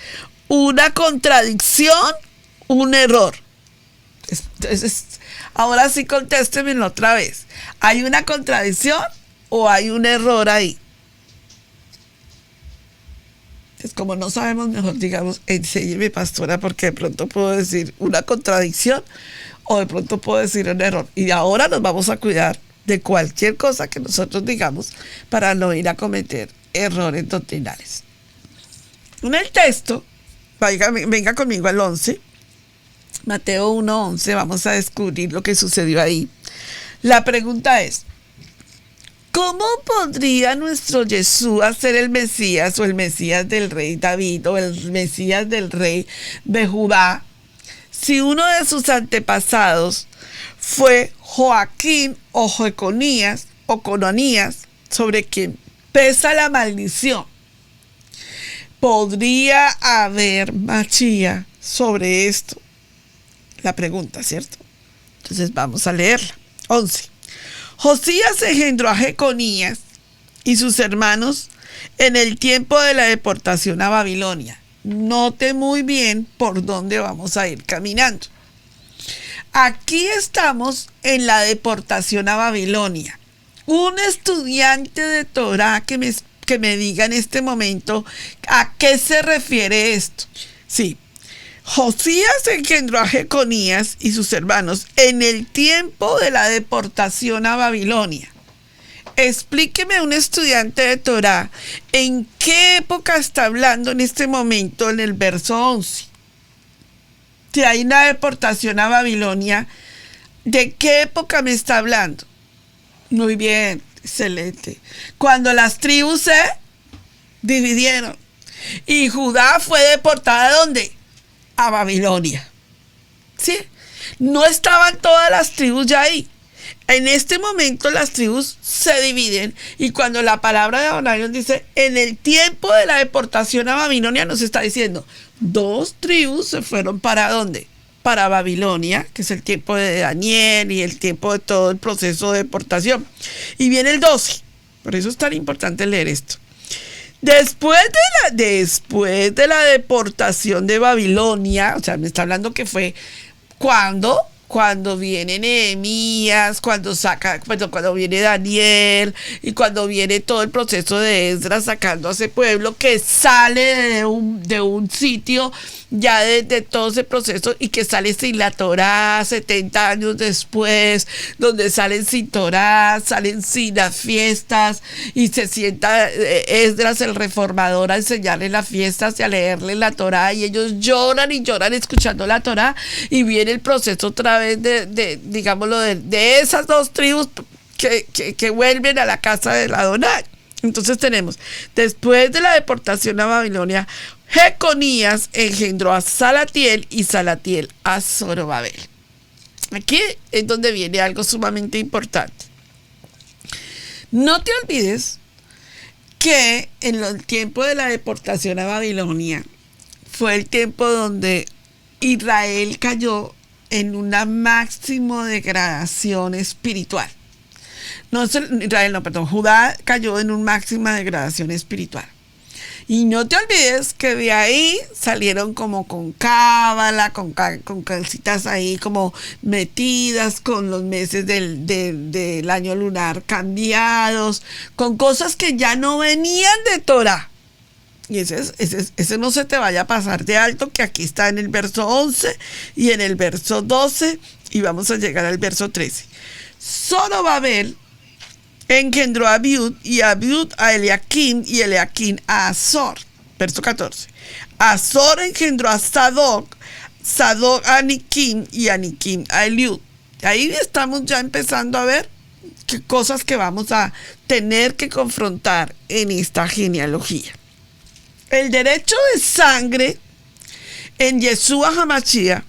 Una contradicción, un error. Ahora sí contéstenmelo otra vez. ¿Hay una contradicción o hay un error ahí? Es como no sabemos, mejor digamos, enséñeme, pastora, porque de pronto puedo decir una contradicción o de pronto puedo decir un error. Y ahora nos vamos a cuidar de cualquier cosa que nosotros digamos para no ir a cometer errores doctrinales. En el texto, venga conmigo al 11, Mateo 1:11, vamos a descubrir lo que sucedió ahí. La pregunta es, ¿cómo podría nuestro Yeshua ser el Mesías o el Mesías del rey David o el Mesías del rey de Judá si uno de sus antepasados fue Joaquín o Jeconías o Cononías, sobre quien pesa la maldición? ¿Podría haber Mashiach sobre esto? La pregunta, ¿cierto? Entonces vamos a leerla. 11. Josías engendró a Jeconías y sus hermanos en el tiempo de la deportación a Babilonia. Note muy bien por dónde vamos a ir caminando. Aquí estamos en la deportación a Babilonia. Un estudiante de Torá que me diga en este momento a qué se refiere esto. Sí, Josías engendró a Jeconías y sus hermanos en el tiempo de la deportación a Babilonia. Explíqueme un estudiante de Torá en qué época está hablando en este momento en el verso 11. Si hay una deportación a Babilonia, ¿de qué época me está hablando? Muy bien, excelente. Cuando las tribus se dividieron y Judá fue deportada ¿a dónde? A Babilonia. ¿Sí? No estaban todas las tribus ya ahí. En este momento las tribus se dividen y cuando la palabra de Adonai dice en el tiempo de la deportación a Babilonia, nos está diciendo 2 tribus se fueron ¿para dónde? Para Babilonia, que es el tiempo de Daniel y el tiempo de todo el proceso de deportación. Y viene el 12, por eso es tan importante leer esto. Después de la deportación de Babilonia, o sea, me está hablando que fue cuando viene Nehemías, cuando viene Daniel y cuando viene todo el proceso de Esdras sacando a ese pueblo que sale de un sitio ya de todo ese proceso y que sale sin la Torá 70 años después, donde salen sin Torá, salen sin las fiestas y se sienta Esdras el reformador a enseñarle las fiestas y a leerle la Torá y ellos lloran y lloran escuchando la Torá y viene el proceso otra vez de esas 2 tribus que vuelven a la casa de Adonai. Entonces tenemos, después de la deportación a Babilonia, Jeconías engendró a Salatiel y Salatiel a Zorobabel. Aquí es donde viene algo sumamente importante. No te olvides que en el tiempo de la deportación a Babilonia fue el tiempo donde Israel cayó en una máxima degradación espiritual. Judá cayó en una máxima degradación espiritual. Y no te olvides que de ahí salieron como con cábala, con calcitas ahí como metidas, con los meses del año lunar cambiados, con cosas que ya no venían de Torah. Y ese no se te vaya a pasar de alto, que aquí está en el verso 11 y en el verso 12 y vamos a llegar al verso 13. Zorobabel engendró a Abiud y Abiud a Eliaquim y Eliaquim a Azor. Verso 14. Azor engendró a Sadoc, Sadoc a Aniquim y Aniquim a Eliud. Ahí estamos ya empezando a ver qué cosas que vamos a tener que confrontar en esta genealogía. El derecho de sangre en Yeshua HaMashiach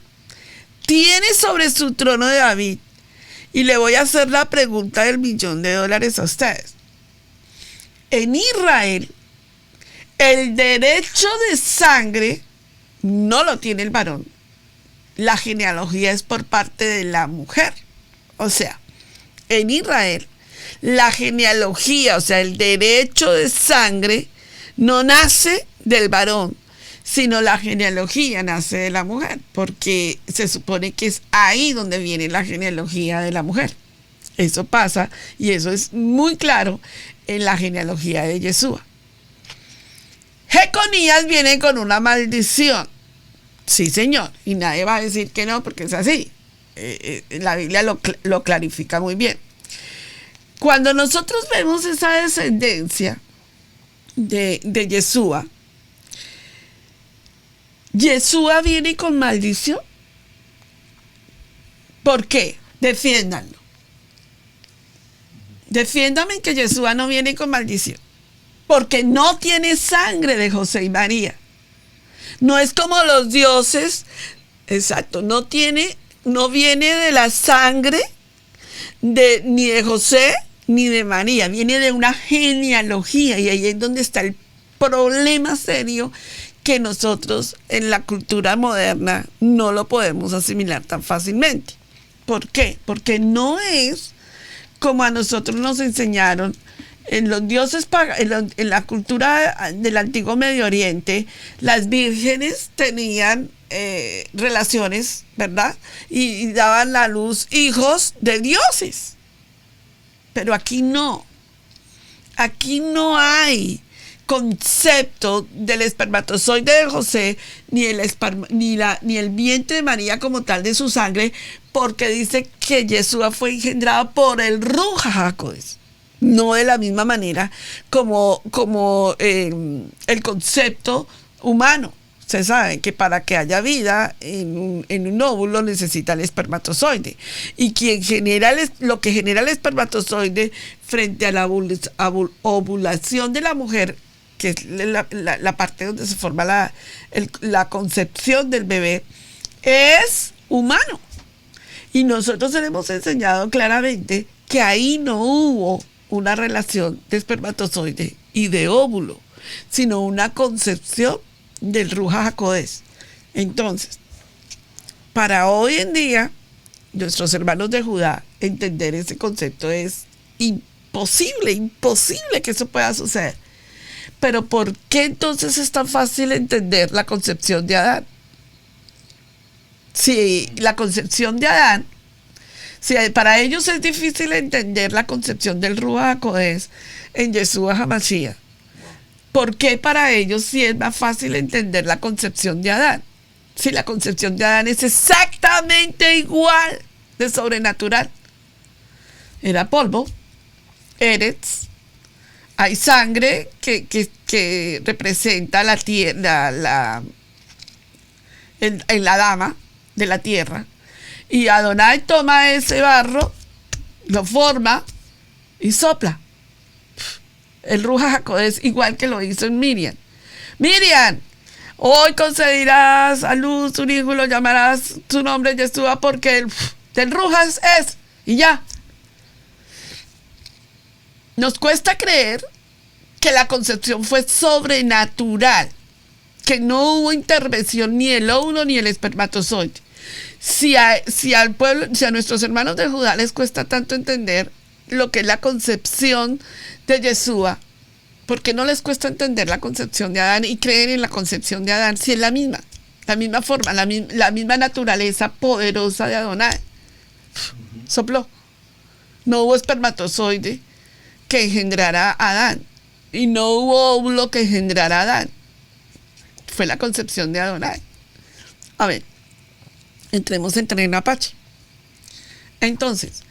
tiene sobre su trono de David. Y le voy a hacer la pregunta del $1,000,000 a ustedes. En Israel, el derecho de sangre no lo tiene el varón. La genealogía es por parte de la mujer. O sea, en Israel, la genealogía, o sea, el derecho de sangre no nace del varón, sino la genealogía nace de la mujer, porque se supone que es ahí donde viene la genealogía de la mujer. Eso pasa y eso es muy claro en la genealogía de Yeshua. Jeconías viene con una maldición. Sí, señor, y nadie va a decir que no, porque es así. La Biblia lo clarifica muy bien. Cuando nosotros vemos esa descendencia de Yeshua, Yeshua viene con maldición. ¿Por qué? Defiéndanlo. Defiéndame que Yeshua no viene con maldición. Porque no tiene sangre de José y María. No es como los dioses. Exacto. No viene de la sangre ni de José ni de María. Viene de una genealogía. Y ahí es donde está el problema serio, que nosotros en la cultura moderna no lo podemos asimilar tan fácilmente. ¿Por qué? Porque no es como a nosotros nos enseñaron en los dioses en la cultura del antiguo Medio Oriente, las vírgenes tenían relaciones, ¿verdad? Y daban a luz hijos de dioses. Pero aquí no. Aquí no hay concepto del espermatozoide de José, ni el vientre de María como tal de su sangre, porque dice que Yeshua fue engendrado por el Ruach HaKodesh. No de la misma manera como el concepto humano. Usted sabe que para que haya vida en un óvulo necesita el espermatozoide. Y lo que genera el espermatozoide frente a la ovulación de la mujer, que es la parte donde se forma la concepción del bebé, es humano. Y nosotros le hemos enseñado claramente que ahí no hubo una relación de espermatozoide y de óvulo, sino una concepción del Ruach HaKodesh. Entonces, para hoy en día, nuestros hermanos de Judá, entender ese concepto es imposible que eso pueda suceder. Pero ¿por qué entonces es tan fácil entender la concepción de Adán? Si la concepción de Adán, si para ellos es difícil entender la concepción del Ruach HaKodesh en Yeshua HaMashiach, ¿por qué para ellos sí es más fácil entender la concepción de Adán? Si la concepción de Adán es exactamente igual de sobrenatural. Era polvo, eretz, hay sangre que representa la tierra, la dama de la tierra. Y Adonai toma ese barro, lo forma y sopla. El Ruach HaKodesh, igual que lo hizo en Miriam. Miriam, hoy concederás a luz un hijo y lo llamarás su nombre Yeshua, porque del Ruach es. Y ya. Nos cuesta creer que la concepción fue sobrenatural, que no hubo intervención ni el óvulo ni el espermatozoide. Si a nuestros hermanos de Judá les cuesta tanto entender lo que es la concepción de Yeshua, ¿por qué no les cuesta entender la concepción de Adán y creer en la concepción de Adán? Si es la misma forma, la misma naturaleza poderosa de Adonai. Sopló. No hubo espermatozoide que engendrara a Adán y no hubo óvulo que engendrara a Adán. Fue la concepción de Adonai. A ver, entremos en tren Apache. Entonces,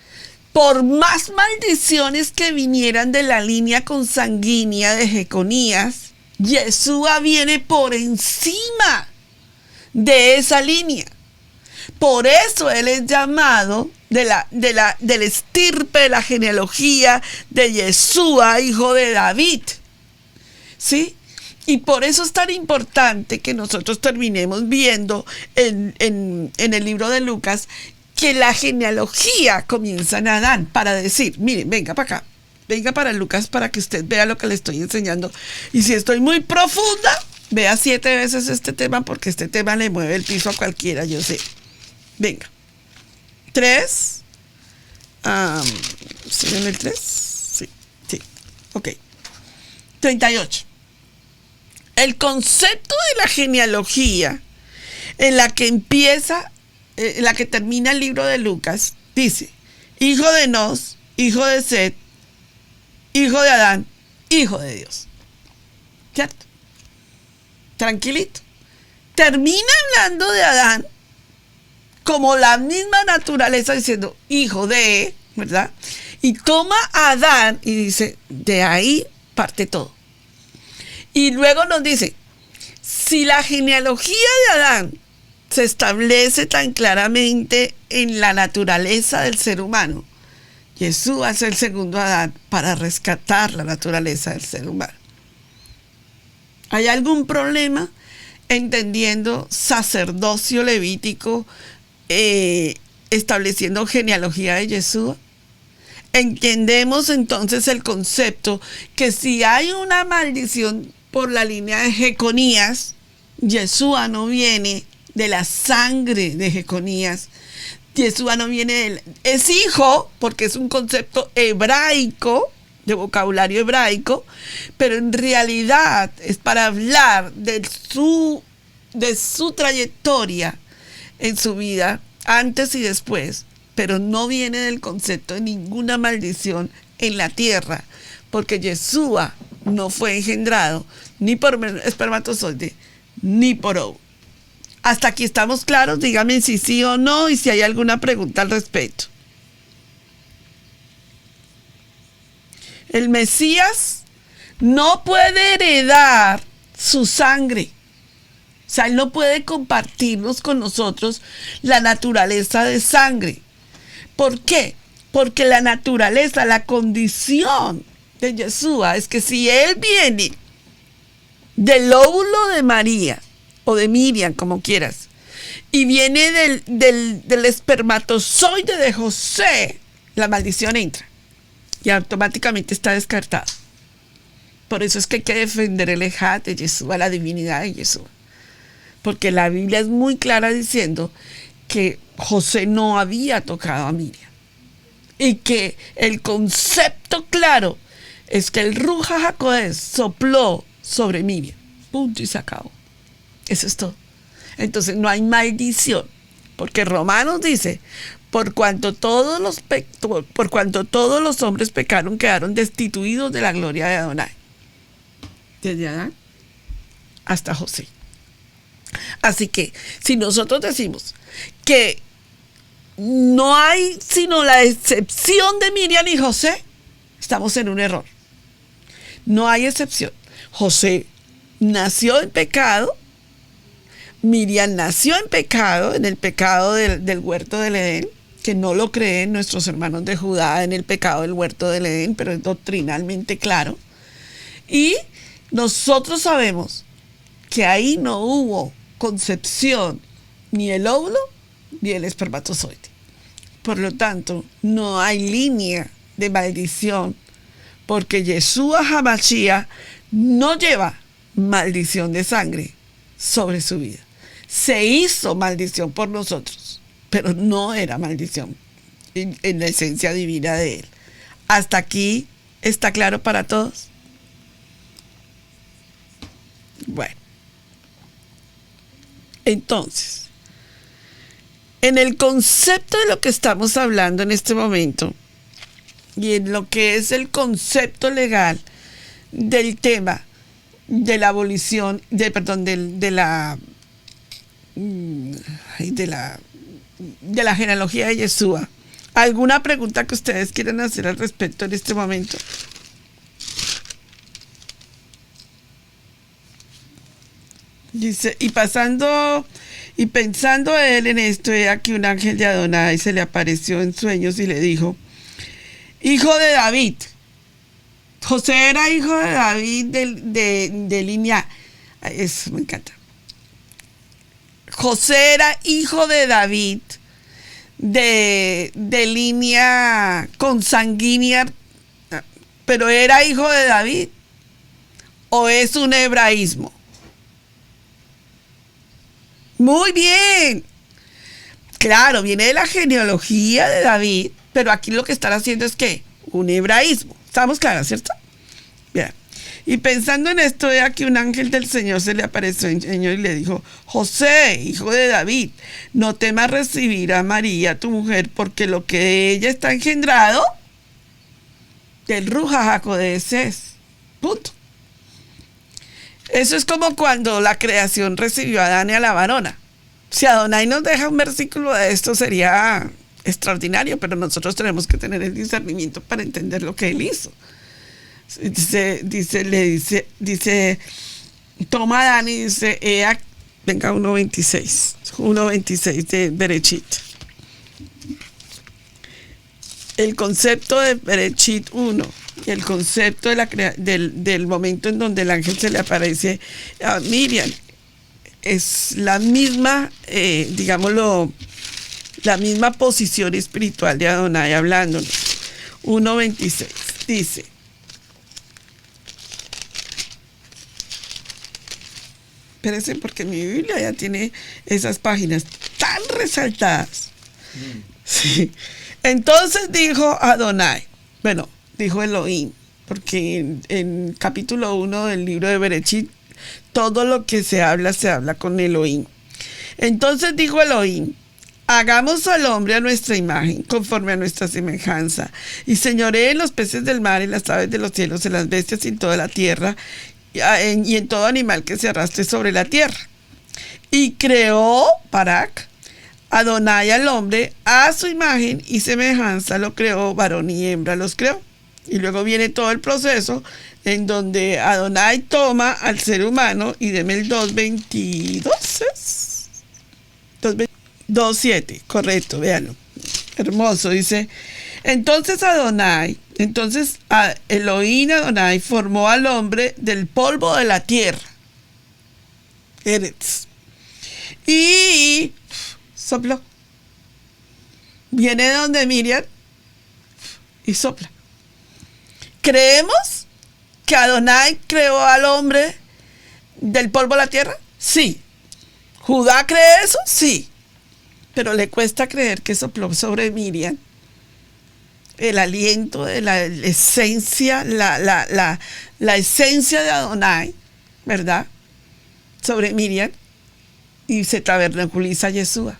por más maldiciones que vinieran de la línea consanguínea de Jeconías, Yeshua viene por encima de esa línea. Por eso él es llamado del estirpe de la genealogía de Yeshua, hijo de David. ¿Sí? Y por eso es tan importante que nosotros terminemos viendo en el libro de Lucas que la genealogía comienza en Adán, para decir, miren, venga para acá, venga para Lucas para que usted vea lo que le estoy enseñando. Y si estoy muy profunda, vea 7 veces este tema, porque este tema le mueve el piso a cualquiera, yo sé. Venga. 3. ¿Sí en el 3? Sí. Ok. 38. El concepto de la genealogía en la que termina el libro de Lucas, dice, hijo de Nos, hijo de Set, hijo de Adán, hijo de Dios. ¿Cierto? Tranquilito. Termina hablando de Adán como la misma naturaleza, diciendo hijo de, ¿verdad? Y toma a Adán y dice, de ahí parte todo. Y luego nos dice, si la genealogía de Adán se establece tan claramente en la naturaleza del ser humano, Jesús es el segundo Adán para rescatar la naturaleza del ser humano. ¿Hay algún problema entendiendo sacerdocio levítico, estableciendo genealogía de Yeshua? Entendemos entonces el concepto que si hay una maldición por la línea de Jeconías, Yeshua no viene de la sangre de Jeconías. Yeshua no viene es hijo, porque es un concepto hebraico, de vocabulario hebraico, pero en realidad es para hablar de su trayectoria en su vida, antes y después, pero no viene del concepto de ninguna maldición en la tierra, porque Yeshua no fue engendrado ni por espermatozoide ni por óvulo. Hasta aquí estamos claros, díganme si sí o no y si hay alguna pregunta al respecto. El Mesías no puede heredar su sangre. O sea, él no puede compartirnos con nosotros la naturaleza de sangre. ¿Por qué? Porque la naturaleza, la condición de Yeshua es que si él viene del óvulo de María o de Miriam, como quieras, y viene del espermatozoide de José, la maldición entra y automáticamente está descartado. Por eso es que hay que defender el ejad de Yeshua, la divinidad de Yeshua. Porque la Biblia es muy clara diciendo que José no había tocado a Miriam. Y que el concepto claro es que el Ruach HaKodesh sopló sobre Miriam. Punto y se acabó. Eso es todo. Entonces no hay maldición. Porque Romanos dice, por cuanto todos los hombres pecaron, quedaron destituidos de la gloria de Adonai. Desde Adán hasta José. Así que si nosotros decimos que no hay sino la excepción de Miriam y José, estamos en un error. No hay excepción. José nació en pecado, Miriam nació en pecado, en el pecado del huerto del Edén, que no lo creen nuestros hermanos de Judá en el pecado del huerto del Edén, pero es doctrinalmente claro. Y nosotros sabemos que ahí no hubo concepción ni el óvulo ni el espermatozoide. Por lo tanto, no hay línea de maldición, porque Yeshua HaMashiach no lleva maldición de sangre sobre su vida. Se hizo maldición por nosotros, pero no era maldición en la esencia divina de él. ¿Hasta aquí está claro para todos? Bueno. Entonces, en el concepto de lo que estamos hablando en este momento y en lo que es el concepto legal del tema de la abolición, de la genealogía de Yeshua, ¿alguna pregunta que ustedes quieran hacer al respecto en este momento? Dice, y pensando él en esto, he aquí un ángel de Adonai se le apareció en sueños y le dijo, hijo de David. José era hijo de David de línea, eso me encanta. José era hijo de David de línea consanguínea, pero era hijo de David, o es un hebraísmo. Muy bien. Claro, viene de la genealogía de David, pero aquí lo que están haciendo es ¿qué? Un hebraísmo. ¿Estamos claros, cierto? Bien. Y pensando en esto, he aquí un ángel del Señor se le apareció en sueño y le dijo, José, hijo de David, no temas recibir a María, tu mujer, porque lo que de ella está engendrado del Ruach HaKodesh es. Punto. Eso es como cuando la creación recibió a Adán y a la varona. Si Adonai nos deja un versículo de esto sería extraordinario, pero nosotros tenemos que tener el discernimiento para entender lo que él hizo. Dice, toma a Adán y dice, venga, 1.26 de Berechit. El concepto de Berechit 1 y el concepto del momento en donde el ángel se le aparece a Miriam es la misma, la misma posición espiritual de Adonai hablándonos. 1.26 dice, espérense porque mi Biblia ya tiene esas páginas tan resaltadas. Sí. Entonces dijo Adonai, dijo Elohim, porque en capítulo 1 del libro de Berechit, todo lo que se habla con Elohim. Entonces dijo Elohim: hagamos al hombre a nuestra imagen, conforme a nuestra semejanza, y señoree en los peces del mar, en las aves de los cielos, en las bestias y en toda la tierra, y en todo animal que se arrastre sobre la tierra. Y creó Barak Adonai al hombre a su imagen y semejanza, lo creó, varón y hembra los creó. Y luego viene todo el proceso en donde Adonai toma al ser humano, y deme el 2.22, 2.7, correcto, véanlo, hermoso, dice: entonces Elohim Adonai formó al hombre del polvo de la tierra, Eretz, y sopló. Viene donde Miriam y sopla. ¿Creemos que Adonai creó al hombre del polvo de la tierra? Sí. ¿Judá cree eso? Sí. Pero le cuesta creer que sopló sobre Miriam el aliento de la esencia, la esencia de Adonai, ¿verdad? Sobre Miriam, y se tabernaculiza Yeshua.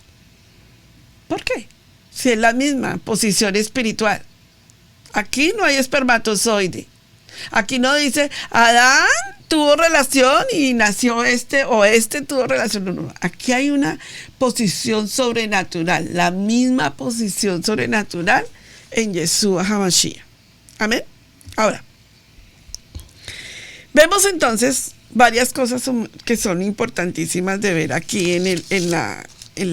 ¿Por qué? Si es la misma posición espiritual. Aquí no hay espermatozoide. Aquí no dice Adán tuvo relación y nació este, o este tuvo relación. No. Aquí hay una posición sobrenatural, la misma posición sobrenatural en Yeshua HaMashiach. Amén. Ahora, vemos entonces varias cosas que son importantísimas de ver aquí en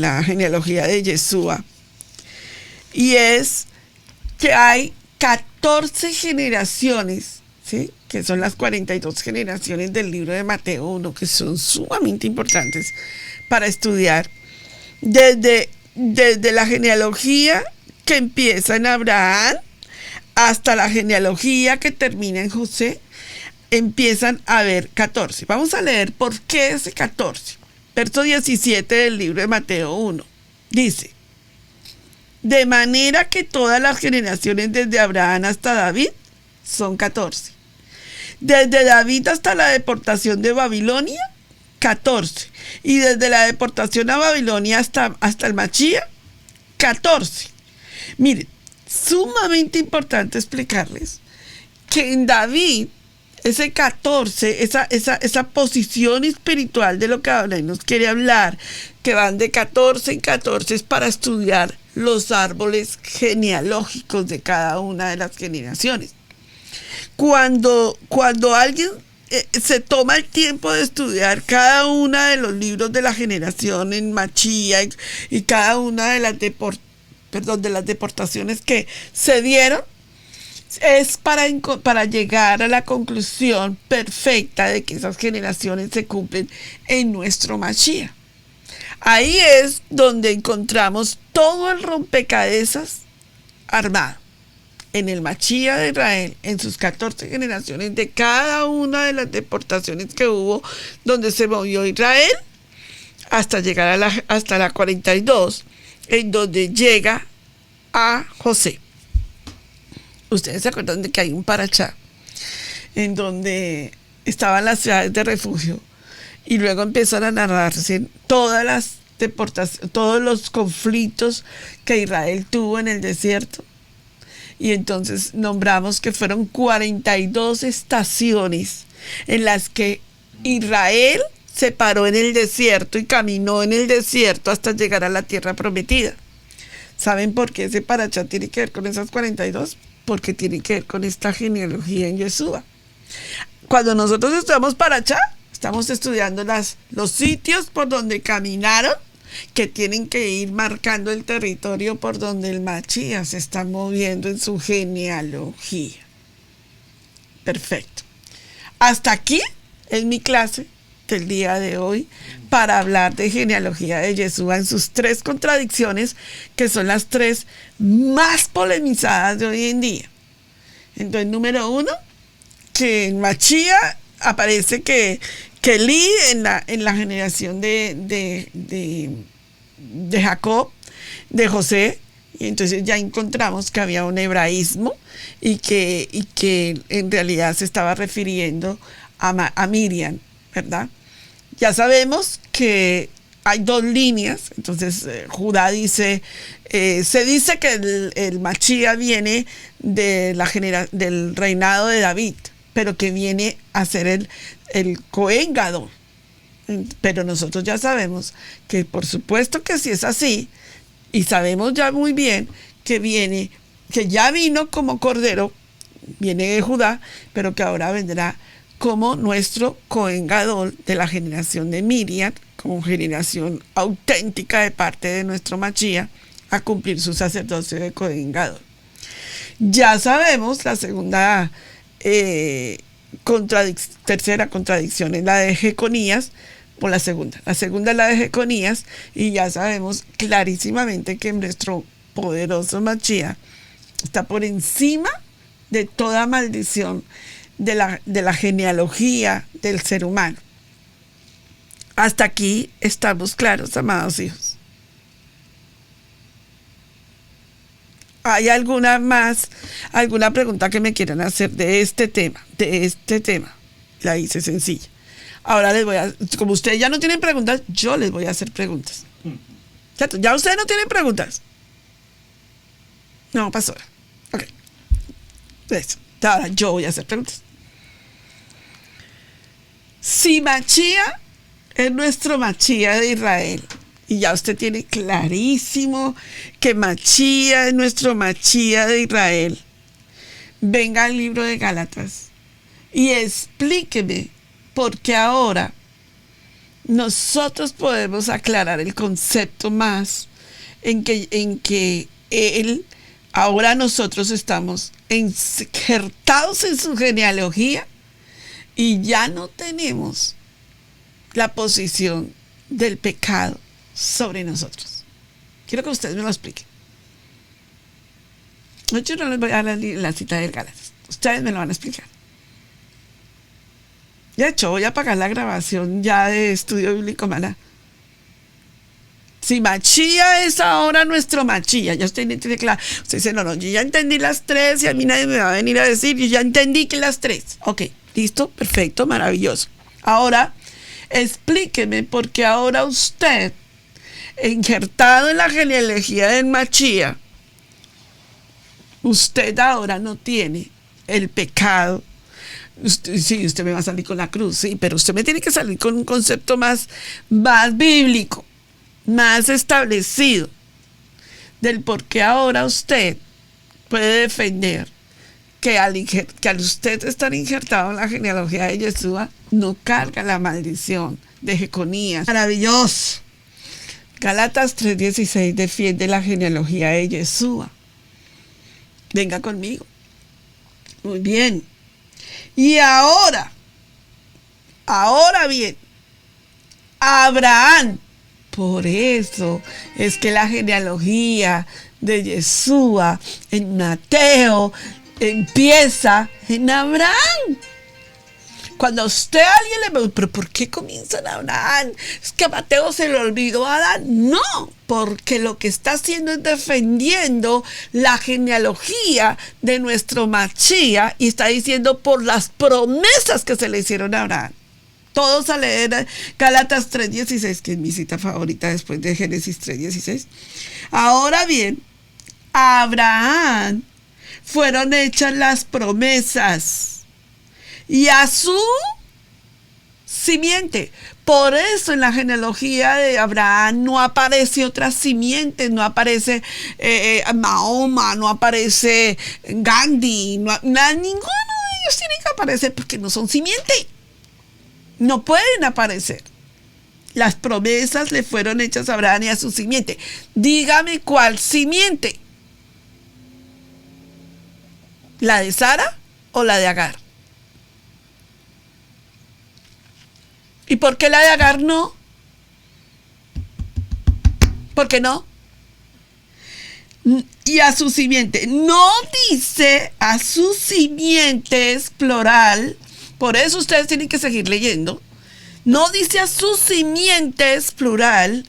la genealogía de Yeshua. Y es que hay 14 generaciones, ¿sí?, que son las 42 generaciones del libro de Mateo 1, que son sumamente importantes para estudiar. Desde la genealogía que empieza en Abraham hasta la genealogía que termina en José, empiezan a haber 14. Vamos a leer por qué ese 14. Verso 17 del libro de Mateo 1. Dice: de manera que todas las generaciones desde Abraham hasta David son 14. Desde David hasta la deportación de Babilonia, 14. Y desde la deportación a Babilonia hasta el Mashiach, 14. Miren, sumamente importante explicarles que en David, ese 14, esa posición espiritual de lo que Abraham nos quiere hablar, que van de 14 en 14, es para estudiar los árboles genealógicos de cada una de las generaciones. Cuando alguien se toma el tiempo de estudiar cada uno de los libros de la generación en Mashiach y cada una de las deportaciones que se dieron, es para llegar a la conclusión perfecta de que esas generaciones se cumplen en nuestro Mashiach. Ahí es donde encontramos todo el rompecabezas armado en el Mashiach de Israel, en sus 14 generaciones, de cada una de las deportaciones que hubo, donde se movió Israel, hasta llegar hasta la 42, en donde llega a José. Ustedes se acuerdan de que hay un parachá en donde estaban las ciudades de refugio, y luego empiezan a narrarse todas las deportaciones, todos los conflictos que Israel tuvo en el desierto. Y entonces nombramos que fueron 42 estaciones en las que Israel se paró en el desierto y caminó en el desierto hasta llegar a la tierra prometida. ¿Saben por qué ese parachá tiene que ver con esas 42? Porque tiene que ver con esta genealogía en Yeshua. Cuando nosotros estudiamos parachá, estamos estudiando los sitios por donde caminaron, que tienen que ir marcando el territorio por donde el Mashiach se está moviendo en su genealogía. Perfecto. Hasta aquí es mi clase del día de hoy para hablar de genealogía de Yeshua en sus 3 contradicciones, que son las 3 más polemizadas de hoy en día. Entonces, número 1, que en Mashiach aparece que Elí en la generación de Jacob, de José, Y entonces ya encontramos que había un hebraísmo y que en realidad se estaba refiriendo a Miriam, ¿verdad? Ya sabemos que hay dos líneas. Entonces Judá dice, se dice que el Mashiach viene del reinado de David, pero que viene a ser el Cohen Gadol. Pero nosotros ya sabemos que por supuesto que si es así, y sabemos ya muy bien que ya vino como cordero, viene de Judá, pero que ahora vendrá como nuestro Cohen Gadol de la generación de Miriam, como generación auténtica de parte de nuestro Mashiach, a cumplir su sacerdocio de Cohen Gadol. Ya sabemos la segunda tercera contradicción es la de Jeconías, o la segunda es la de Jeconías, y ya sabemos clarísimamente que nuestro poderoso Mashiach está por encima de toda maldición de la genealogía del ser humano. Hasta aquí estamos claros, amados hijos. ¿Hay alguna pregunta que me quieran hacer de este tema? La hice sencilla. Ahora como ustedes ya no tienen preguntas, yo les voy a hacer preguntas. ¿Cierto? ¿Ya ustedes no tienen preguntas? No, pastora. Ok. Eso. Ahora yo voy a hacer preguntas. Si Mashiach es nuestro Mashiach de Israel, y ya usted tiene clarísimo que Mashiach es nuestro Mashiach de Israel, venga al libro de Gálatas y explíqueme por qué ahora nosotros podemos aclarar el concepto más en que ahora nosotros estamos injertados en su genealogía y ya no tenemos la posición del pecado sobre nosotros. Quiero que ustedes me lo expliquen. Yo no les voy a dar la cita del Gálatas. Ustedes me lo van a explicar. De hecho, voy a apagar la grabación ya de Estudio Bíblico Maná. Si Mashiach es ahora nuestro Mashiach, ya usted tiene claro. Usted dice, no, yo ya entendí las tres y a mí nadie me va a venir a decir, yo ya entendí que las tres. Ok, listo, perfecto, maravilloso. Ahora, explíqueme por qué ahora usted, injertado en la genealogía del Mashiach, usted ahora no tiene el pecado. Usted me va a salir con la cruz, sí, pero usted me tiene que salir con un concepto más bíblico, más establecido, del por qué ahora usted puede defender que al usted estar injertado en la genealogía de Yeshua, no carga la maldición de Jeconías. Maravilloso. Gálatas 3:16 defiende la genealogía de Yeshua. Venga conmigo. Muy bien. Y ahora bien, Abraham, por eso es que la genealogía de Yeshua en Mateo empieza en Abraham. Cuando usted a alguien le pregunta, ¿pero por qué comienza en Abraham? ¿Es que a Mateo se le olvidó a Adán? No, porque lo que está haciendo es defendiendo la genealogía de nuestro Mashiach y está diciendo por las promesas que se le hicieron a Abraham. Todos a leer Gálatas 3:16, que es mi cita favorita después de Génesis 3:16. Ahora bien, a Abraham fueron hechas las promesas y a su simiente. Por eso en la genealogía de Abraham no aparece otra simiente, no aparece Mahoma, no aparece Gandhi, ninguno de ellos tiene que aparecer porque no son simiente. No pueden aparecer. Las promesas le fueron hechas a Abraham y a su simiente. Dígame cuál simiente. ¿La de Sara o la de Agar? ¿Y por qué la de Agar no? ¿Por qué no? Y a su simiente. No dice a sus simientes, plural. Por eso ustedes tienen que seguir leyendo. No dice a sus simientes, plural,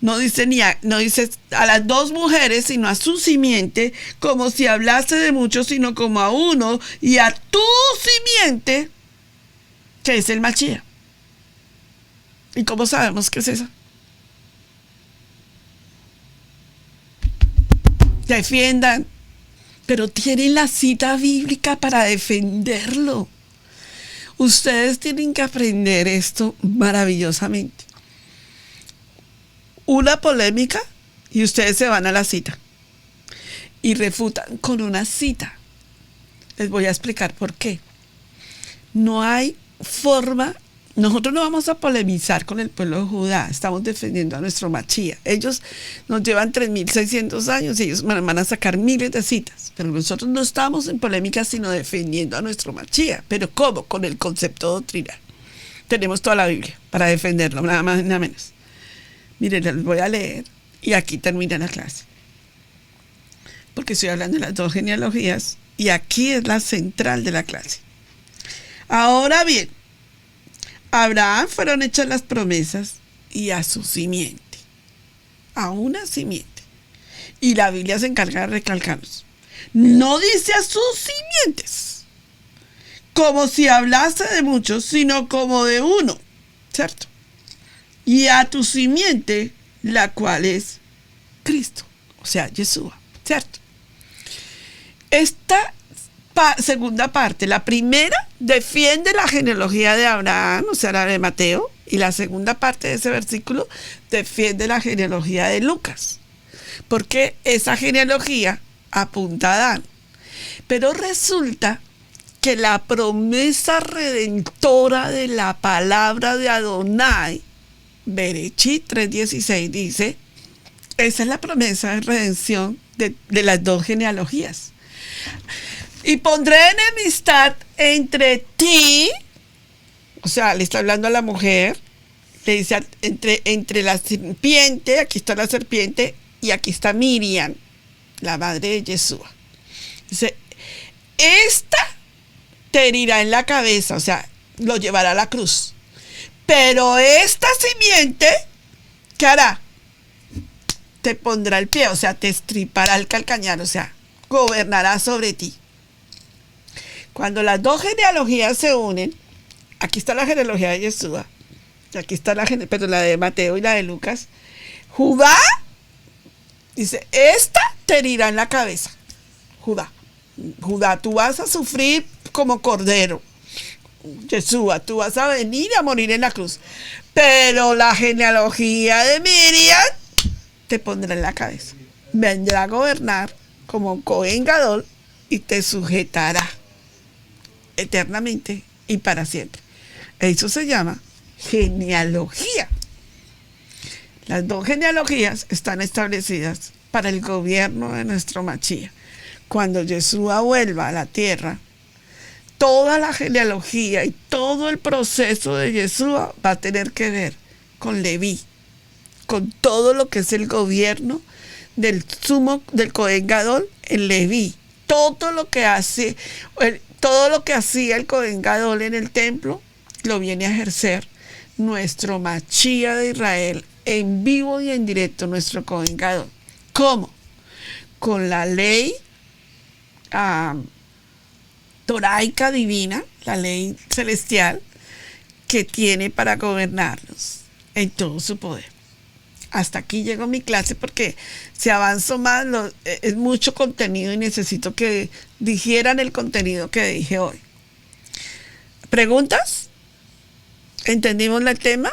No dice no dice a las dos mujeres, sino a su simiente, como si hablase de muchos, sino como a uno, y a tu simiente, que es el Mashiach. ¿Y cómo sabemos que es esa? Defiendan, pero tienen la cita bíblica para defenderlo. Ustedes tienen que aprender esto maravillosamente. Una polémica y ustedes se van a la cita y refutan con una cita. Les voy a explicar por qué. No hay forma. Nosotros no vamos a polemizar con el pueblo de Judá. Estamos defendiendo a nuestro Mashiach. Ellos nos llevan 3.600 años y ellos van a sacar miles de citas. Pero nosotros no estamos en polémica, sino defendiendo a nuestro Mashiach. ¿Pero cómo? Con el concepto doctrinal. Tenemos toda la Biblia para defenderlo, nada más nada menos. Miren, les voy a leer y aquí termina la clase. Porque estoy hablando de las dos genealogías y aquí es la central de la clase. Ahora bien, a Abraham fueron hechas las promesas y a su simiente. A una simiente. Y la Biblia se encarga de recalcarnos. No dice a sus simientes, como si hablase de muchos, sino como de uno, ¿cierto? Y a tu simiente, la cual es Cristo, o sea, Yeshua, ¿cierto? Esta segunda parte, la primera defiende la genealogía de Abraham, o sea, la de Mateo, y la segunda parte de ese versículo defiende la genealogía de Lucas, porque esa genealogía apunta a Adán. Pero resulta que la promesa redentora de la palabra de Adonai, Bereshit 3:16 dice, esa es la promesa de redención de las dos genealogías. Y pondré enemistad entre ti, o sea, le está hablando a la mujer, le dice entre la serpiente, aquí está la serpiente, y aquí está Miriam, la madre de Yeshua. Dice, esta te herirá en la cabeza, o sea, lo llevará a la cruz. Pero esta simiente, ¿qué hará? Te pondrá el pie, o sea, te estripará el calcañar, o sea, gobernará sobre ti. Cuando las dos genealogías se unen, aquí está la genealogía de Yeshua, y aquí está la de Mateo y la de Lucas. Judá, dice, esta te herirá en la cabeza. Judá, tú vas a sufrir como cordero. Yeshua, tú vas a venir a morir en la cruz. Pero la genealogía de Miriam te pondrá en la cabeza. Vendrá a gobernar como Cohen Gadol y te sujetará eternamente y para siempre. Eso se llama genealogía. Las dos genealogías están establecidas para el gobierno de nuestro Mashiach. Cuando Yeshua vuelva a la tierra, toda la genealogía y todo el proceso de Yeshua va a tener que ver con Leví, con todo lo que es el gobierno del Cohen Gadol en Leví. Todo lo que hacía el Cohen Gadol en el templo, lo viene a ejercer nuestro Mashiach de Israel en vivo y en directo, nuestro Cohen Gadol. ¿Cómo? Con la ley toraica divina, la ley celestial que tiene para gobernarnos en todo su poder. Hasta aquí llegó mi clase porque si avanzo más es mucho contenido y necesito que digieran el contenido que dije hoy. ¿Preguntas? ¿Entendimos el tema?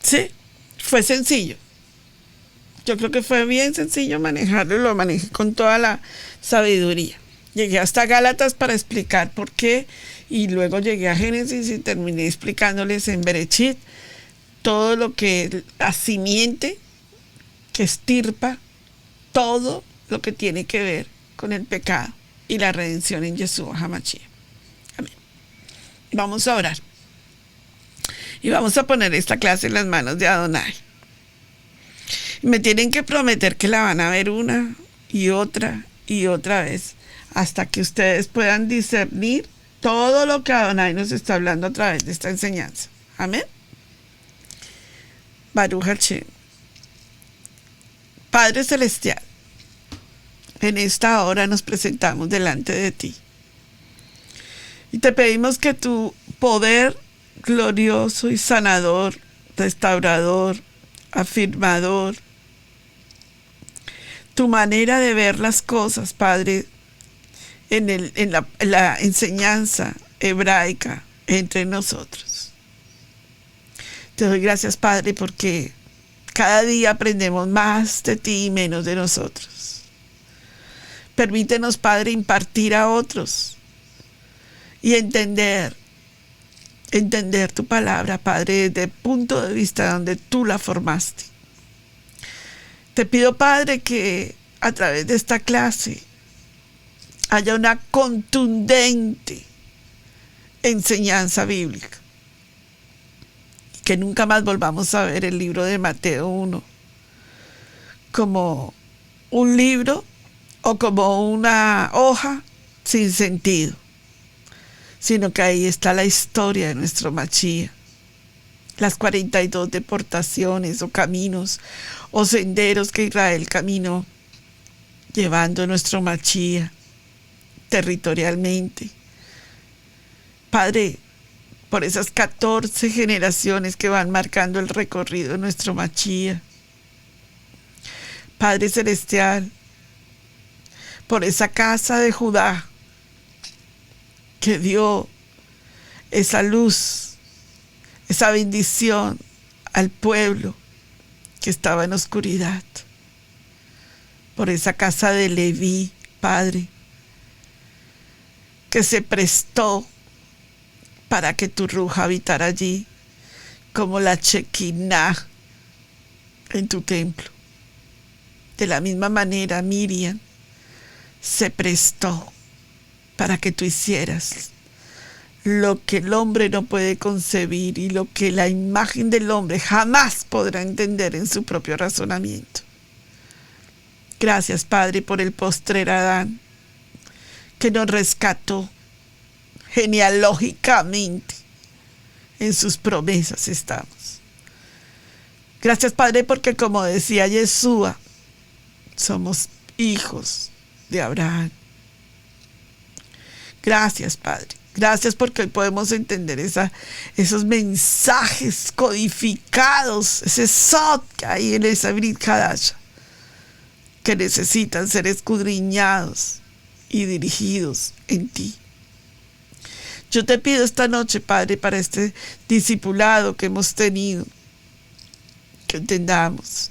Sí, fue sencillo. Yo creo que fue bien sencillo manejarlo y lo manejé con toda la sabiduría. Llegué hasta Gálatas para explicar por qué y luego llegué a Génesis y terminé explicándoles en Bereshit todo lo que la simiente que estirpa todo lo que tiene que ver con el pecado y la redención en Yeshua HaMashiach. Amén. Vamos a orar. Y vamos a poner esta clase en las manos de Adonai. Me tienen que prometer que la van a ver una y otra vez hasta que ustedes puedan discernir todo lo que Adonai nos está hablando a través de esta enseñanza. Amén. Baruch Hashem. Padre Celestial, en esta hora nos presentamos delante de ti. Y te pedimos que tu poder glorioso y sanador, restaurador, afirmador, tu manera de ver las cosas, Padre, en la enseñanza hebraica entre nosotros. Te doy gracias, Padre, porque cada día aprendemos más de ti y menos de nosotros. Permítenos, Padre, impartir a otros y entender tu palabra, Padre, desde el punto de vista donde tú la formaste. Te pido, Padre, que a través de esta clase haya una contundente enseñanza bíblica. Que nunca más volvamos a ver el libro de Mateo 1 como un libro o como una hoja sin sentido, sino que ahí está la historia de nuestro Mashiach, las 42 deportaciones o caminos o senderos que Israel caminó llevando nuestro Mashiach territorialmente. Padre, por esas 14 generaciones que van marcando el recorrido de nuestro Mashiach. Padre Celestial, por esa casa de Judá que dio esa luz, esa bendición al pueblo que estaba en oscuridad. Por esa casa de Leví, Padre, que se prestó para que tu ruja habitara allí, como la Shekinah en tu templo. De la misma manera, Miriam se prestó para que tú hicieras lo que el hombre no puede concebir y lo que la imagen del hombre jamás podrá entender en su propio razonamiento. Gracias, Padre, por el postrer Adán, que nos rescató genealógicamente. En sus promesas estamos. Gracias, Padre, porque como decía Yeshua, somos hijos de Abraham. Gracias, Padre. Gracias porque hoy podemos entender esos mensajes codificados, ese sod que hay en esa Brit Hadasha, que necesitan ser escudriñados y dirigidos en ti. Yo te pido esta noche, Padre, para este discipulado que hemos tenido, que entendamos,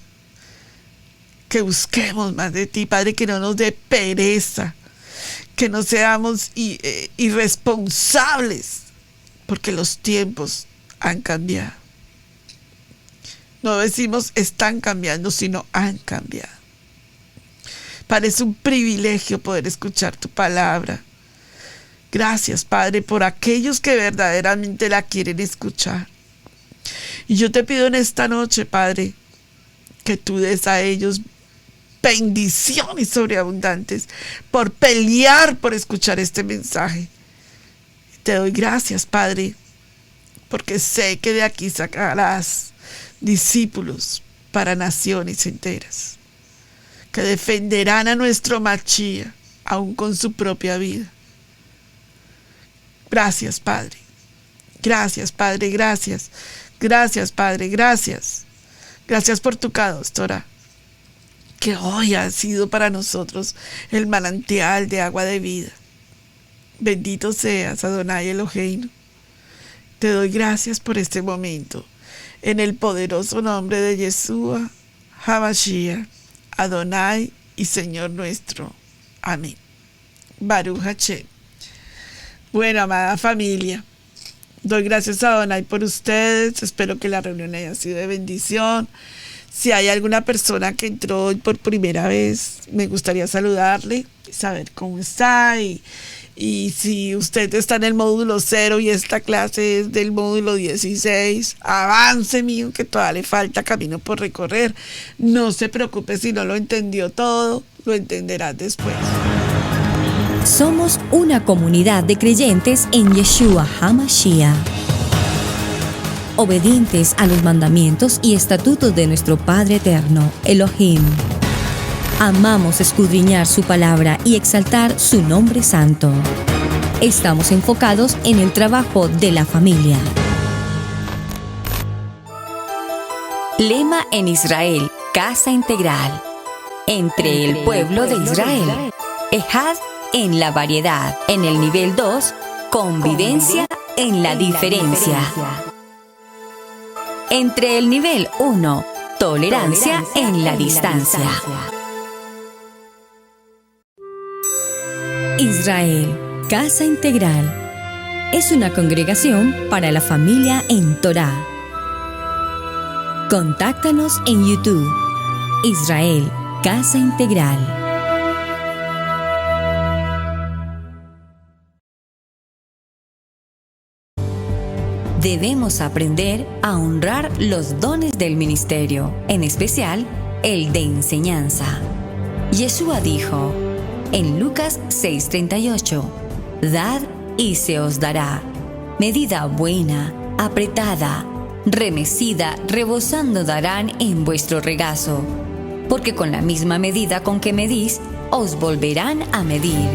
que busquemos más de ti, Padre, que no nos dé pereza, que no seamos irresponsables, porque los tiempos han cambiado. No decimos están cambiando, sino han cambiado. Padre, es un privilegio poder escuchar tu palabra. Gracias, Padre, por aquellos que verdaderamente la quieren escuchar. Y yo te pido en esta noche, Padre, que tú des a ellos bendiciones sobreabundantes por pelear, por escuchar este mensaje. Te doy gracias, Padre, porque sé que de aquí sacarás discípulos para naciones enteras, que defenderán a nuestro Mashiach, aún con su propia vida. Gracias, Padre. Gracias, Padre, gracias. Gracias, Padre, gracias. Gracias por tu Kadosh Torah, que hoy ha sido para nosotros el manantial de agua de vida. Bendito seas, Adonai Eloheinu. Te doy gracias por este momento. En el poderoso nombre de Yeshua HaMashiach, Adonai y Señor nuestro. Amén. Baruch Hashem. Bueno, amada familia, doy gracias a Adonai por ustedes. Espero que la reunión haya sido de bendición. Si hay alguna persona que entró hoy por primera vez, me gustaría saludarle, saber cómo está. Y si usted está en el módulo 0 y esta clase es del módulo 16, avance, mío, que todavía le falta camino por recorrer. No se preocupe si no lo entendió todo, lo entenderás después. Somos una comunidad de creyentes en Yeshua HaMashiach. obedientes a los mandamientos y estatutos de nuestro Padre Eterno, Elohim. Amamos escudriñar su palabra y exaltar su nombre santo. Estamos enfocados en el trabajo de la familia. Lema en Israel, Casa Integral. Entre el pueblo de Israel. Ejad en la variedad. En el nivel 2, convivencia en la diferencia. Entre el nivel 1, tolerancia en la distancia. Israel, Casa Integral, es una congregación para la familia en Torá. Contáctanos en YouTube, Israel, Casa Integral. Debemos aprender a honrar los dones del ministerio, en especial el de enseñanza. Yeshua dijo en Lucas 6:38, «Dad y se os dará, medida buena, apretada, remecida, rebosando darán en vuestro regazo, porque con la misma medida con que medís, os volverán a medir».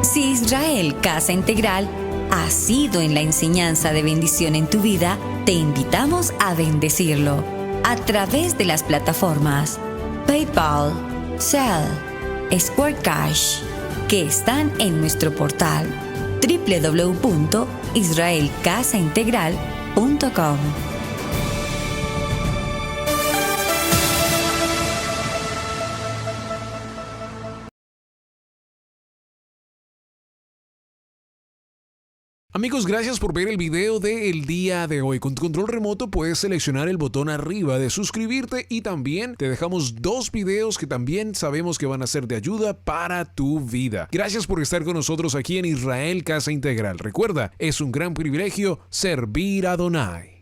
Si Israel, Casa Integral, ha sido en la enseñanza de bendición en tu vida, te invitamos a bendecirlo a través de las plataformas PayPal, Zelle, Square Cash, que están en nuestro portal www.israelcasaintegral.com. Amigos, gracias por ver el video del día de hoy. Con tu control remoto puedes seleccionar el botón arriba de suscribirte y también te dejamos 2 videos que también sabemos que van a ser de ayuda para tu vida. Gracias por estar con nosotros aquí en Israel Casa Integral. Recuerda, es un gran privilegio servir a Adonai.